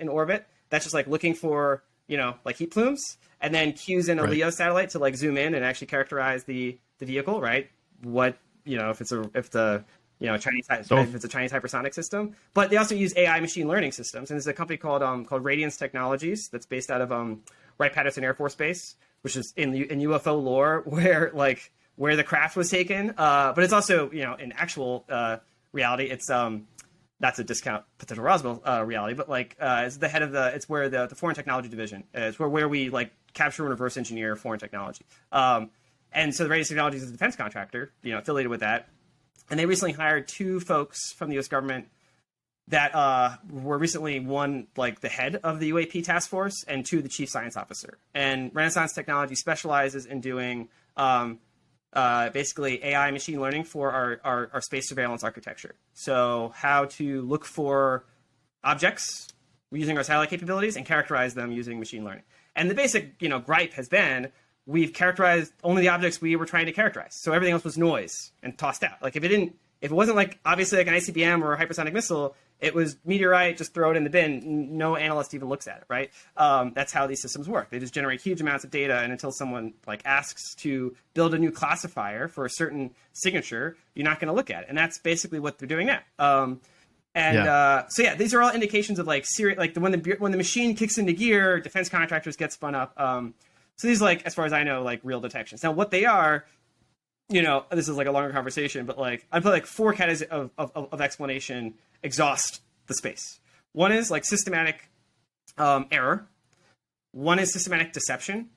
orbit. That's just like looking for, like heat plumes, and then cues in a LEO satellite to like zoom in and actually characterize the vehicle, right? What, if it's a Chinese hypersonic system. But they also use AI machine learning systems, and there's a company called Radiance Technologies that's based out of Wright-Patterson Air Force Base, which is in UFO lore where the craft was taken. But it's also, in actual reality, it's not to discount potential Roswell reality, but like it's the head of it's where the foreign technology division is, where we like capture and reverse engineer foreign technology. And so the Radiance Technologies is a defense contractor, affiliated with that. And they recently hired 2 folks from the U.S. government that were recently, one like the head of the UAP task force, and 2 the chief science officer. And Renaissance Technology specializes in doing basically AI machine learning for our space surveillance architecture. So how to look for objects using our satellite capabilities and characterize them using machine learning. And the basic gripe has been, we've characterized only the objects we were trying to characterize. So everything else was noise and tossed out. Like if it If it wasn't like obviously like an ICBM or a hypersonic missile, it was meteorite, just throw it in the bin. No analyst even looks at it, right? That's how these systems work. They just generate huge amounts of data, and until someone like asks to build a new classifier for a certain signature, you're not going to look at it. And that's basically what they're doing now. So yeah, these are all indications of like serious, like when the machine kicks into gear, defense contractors get spun up. So these like, as far as I know, like real detections. Now what they are, this is like a longer conversation, but like I put like 4 categories of explanation exhaust the space. One is like systematic error. One is systematic deception.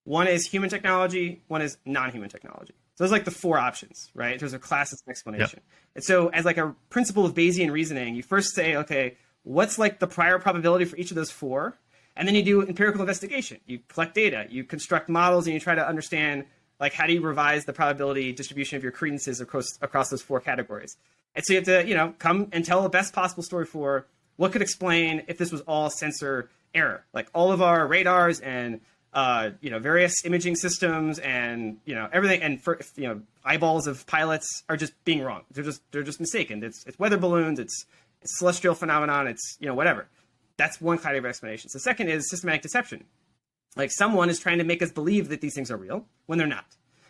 One is human technology. One is non-human technology. So those are like the 4 options, right? In terms of classes of explanation. Yep. And so as like a principle of Bayesian reasoning, you first say, okay, what's like the prior probability for each of those 4? And then you do empirical investigation. You collect data, you construct models, and you try to understand like how do you revise the probability distribution of your credences across those 4 categories. And so you have to, come and tell the best possible story for what could explain if this was all sensor error. Like all of our radars and various imaging systems and everything, and for eyeballs of pilots are just being wrong. They're just mistaken. It's weather balloons. It's celestial phenomenon. It's whatever. That's one kind of explanation. So second is systematic deception. Like someone is trying to make us believe that these things are real when they're not.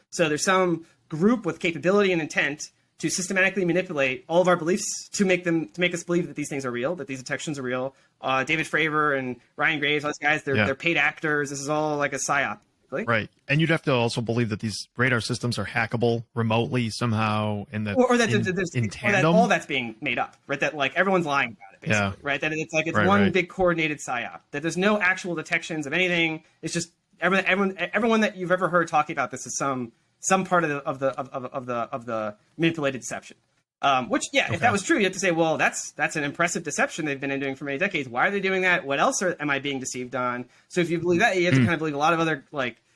So there's some group with capability and intent to systematically manipulate all of our beliefs to make us believe that these things are real, that these detections are real. David Fravor and Ryan Graves, all these guys, they're paid actors. This is all like a psyop. Right. And you'd have to also believe that these radar systems are hackable remotely somehow, and that or that in tandem. Or that all that's being made up, right? That like everyone's lying about it, basically, right? That it's like one big coordinated psyop. That there's no actual detections of anything. It's just everyone that you've ever heard talking about this is some part of the manipulated deception. If that was true, you have to say, well, that's an impressive deception they've been doing for many decades. Why are they doing that? What else am I being deceived on? So if you believe that, you have to kind of believe a lot of other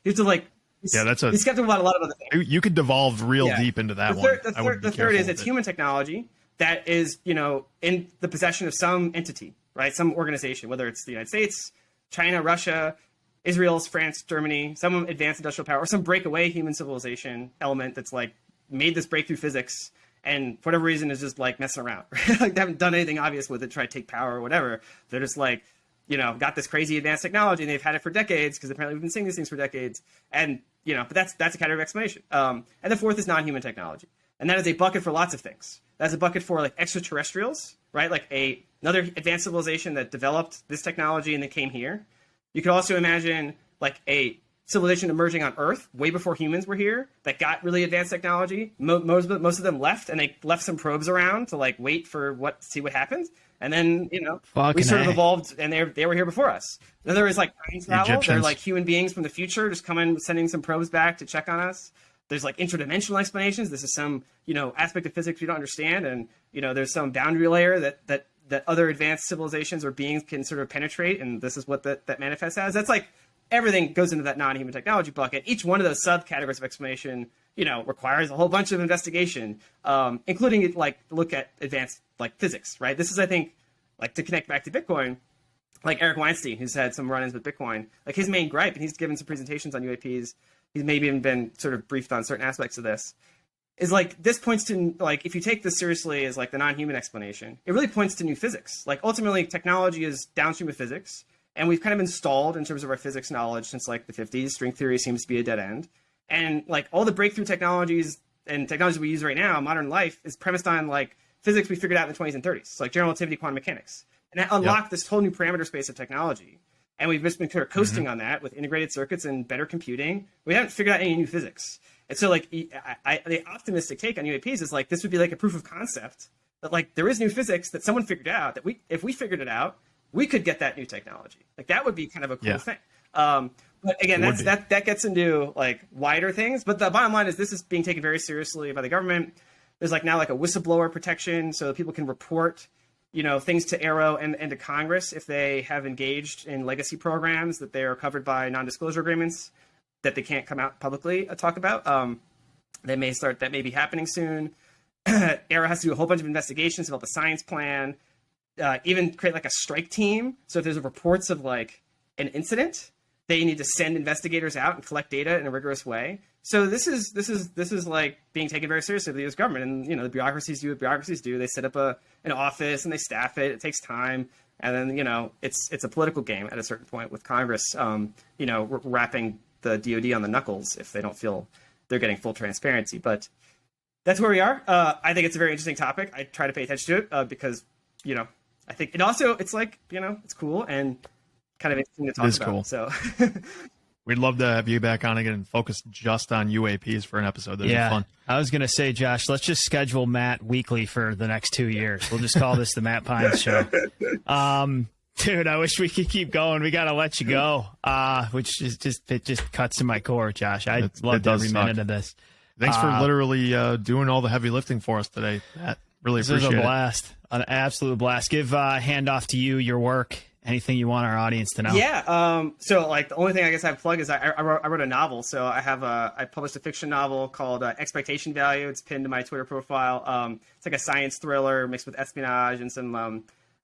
you have to be skeptical about a lot of other things. You could devolve real deep into that one. The third is it's human technology that is in the possession of some entity, right? Some organization, whether it's the United States, China, Russia, Israel, France, Germany, some advanced industrial power, or some breakaway human civilization element that's like made this breakthrough physics and for whatever reason is just like messing around. Like they haven't done anything obvious with it, try to take power or whatever. They're just like, got this crazy advanced technology and they've had it for decades because apparently we've been seeing these things for decades. And, but that's a category of explanation. And the fourth is non-human technology. And that is a bucket for lots of things. That's a bucket for like extraterrestrials, right? Like another advanced civilization that developed this technology and then came here. You could also imagine like a civilization emerging on Earth way before humans were here that got really advanced technology. Most of them left, and they left some probes around to like wait for see what happens. And then we sort of evolved, and they were here before us. Then there was like time travel. They're like human beings from the future just coming, sending some probes back to check on us. There's like interdimensional explanations. This is some aspect of physics we don't understand, and there's some boundary layer that other advanced civilizations or beings can sort of penetrate, and this is what that manifests as. That's like everything goes into that non-human technology bucket. Each one of those subcategories of explanation, requires a whole bunch of investigation, including like look at advanced like physics, right? This is, I think, like to connect back to Bitcoin, like Eric Weinstein, who's had some run-ins with Bitcoin, like his main gripe, and he's given some presentations on UAPs. He's maybe even been sort of briefed on certain aspects of this. Is like this points to like if you take this seriously as like the non-human explanation, it really points to new physics. Like ultimately, technology is downstream of physics. And we've kind of been stalled in terms of our physics knowledge since like the 50s. String theory seems to be a dead end. And like all the breakthrough technologies and technologies we use right now, modern life, is premised on like physics we figured out in the 20s and 30s. So like general relativity, quantum mechanics. And that unlocked this whole new parameter space of technology. And we've just been kind of coasting on that with integrated circuits and better computing. We haven't figured out any new physics. And so like the optimistic take on UAPs is like this would be like a proof of concept that like there is new physics that someone figured out that if we figured it out, we could get that new technology. Like that would be kind of a cool thing. But again, that gets into like wider things. But the bottom line is this is being taken very seriously by the government. There's like now like a whistleblower protection so that people can report, things to Arrow and to Congress if they have engaged in legacy programs that they are covered by non-disclosure agreements that they can't come out publicly talk about. That may be happening soon. Arrow has to do a whole bunch of investigations about the science plan. Even create like a strike team. So if there's reports of like an incident, They need to send investigators out and collect data in a rigorous way. So this is like being taken very seriously by the U.S. government. And the bureaucracies do what bureaucracies do. They set up an office and they staff it. It takes time, and then it's a political game at a certain point with Congress, wrapping the DoD on the knuckles if they don't feel they're getting full transparency. But that's where we are. I think it's a very interesting topic. I try to pay attention to it because I think, and also it's like it's cool and kind of interesting to talk about. Cool. So we'd love to have you back on again and focus just on UAPs for an episode. That'd be fun. I was going to say, Josh, let's just schedule Matt weekly for the next 2 years. We'll just call this the Matt Pines Show. Dude, I wish we could keep going. We got to let you go, which is just cuts to my core, Josh. I loved every minute of this. Thanks for literally doing all the heavy lifting for us today, Matt. Really appreciate it. This was a blast, an absolute blast. Give handoff to you, your work. Anything you want our audience to know? Yeah. So like the only thing I guess I have to plug is I wrote a novel. So I published a fiction novel called Expectation Value. It's pinned to my Twitter profile. It's like a science thriller mixed with espionage and some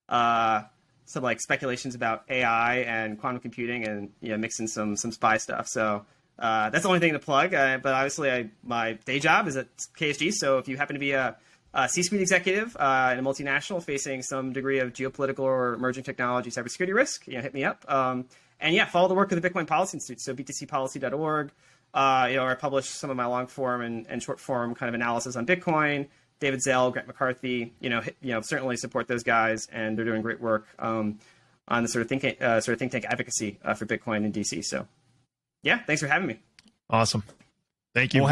like speculations about AI and quantum computing, and mixing some spy stuff. So that's the only thing to plug. But obviously my day job is at KSG. So if you happen to be a C-suite executive in a multinational facing some degree of geopolitical or emerging technology cybersecurity risk, hit me up. And follow the work of the Bitcoin Policy Institute, so btcpolicy.org. I publish some of my long form and short form kind of analysis on Bitcoin. David Zell, Grant McCarthy, certainly support those guys, and they're doing great work on the sort of think tank advocacy for Bitcoin in DC. So, yeah, thanks for having me. Awesome, thank you.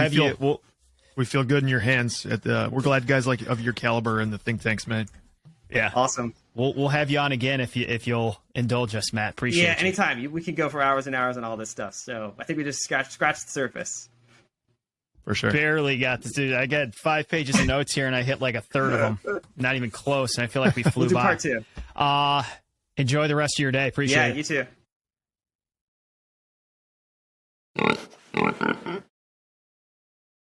We feel good in your hands. We're glad guys like of your caliber in the think tanks, man. Yeah, awesome. We'll have you on again if you'll indulge us, Matt. Appreciate it. Yeah, anytime. We can go for hours and hours on all this stuff. So I think we just scratched the surface. For sure. Barely got this, dude. I got 5 pages of notes here, and I hit like a third of them. Not even close, and I feel like we flew by. We'll do part 2. Enjoy the rest of your day. Appreciate it. Yeah, you too.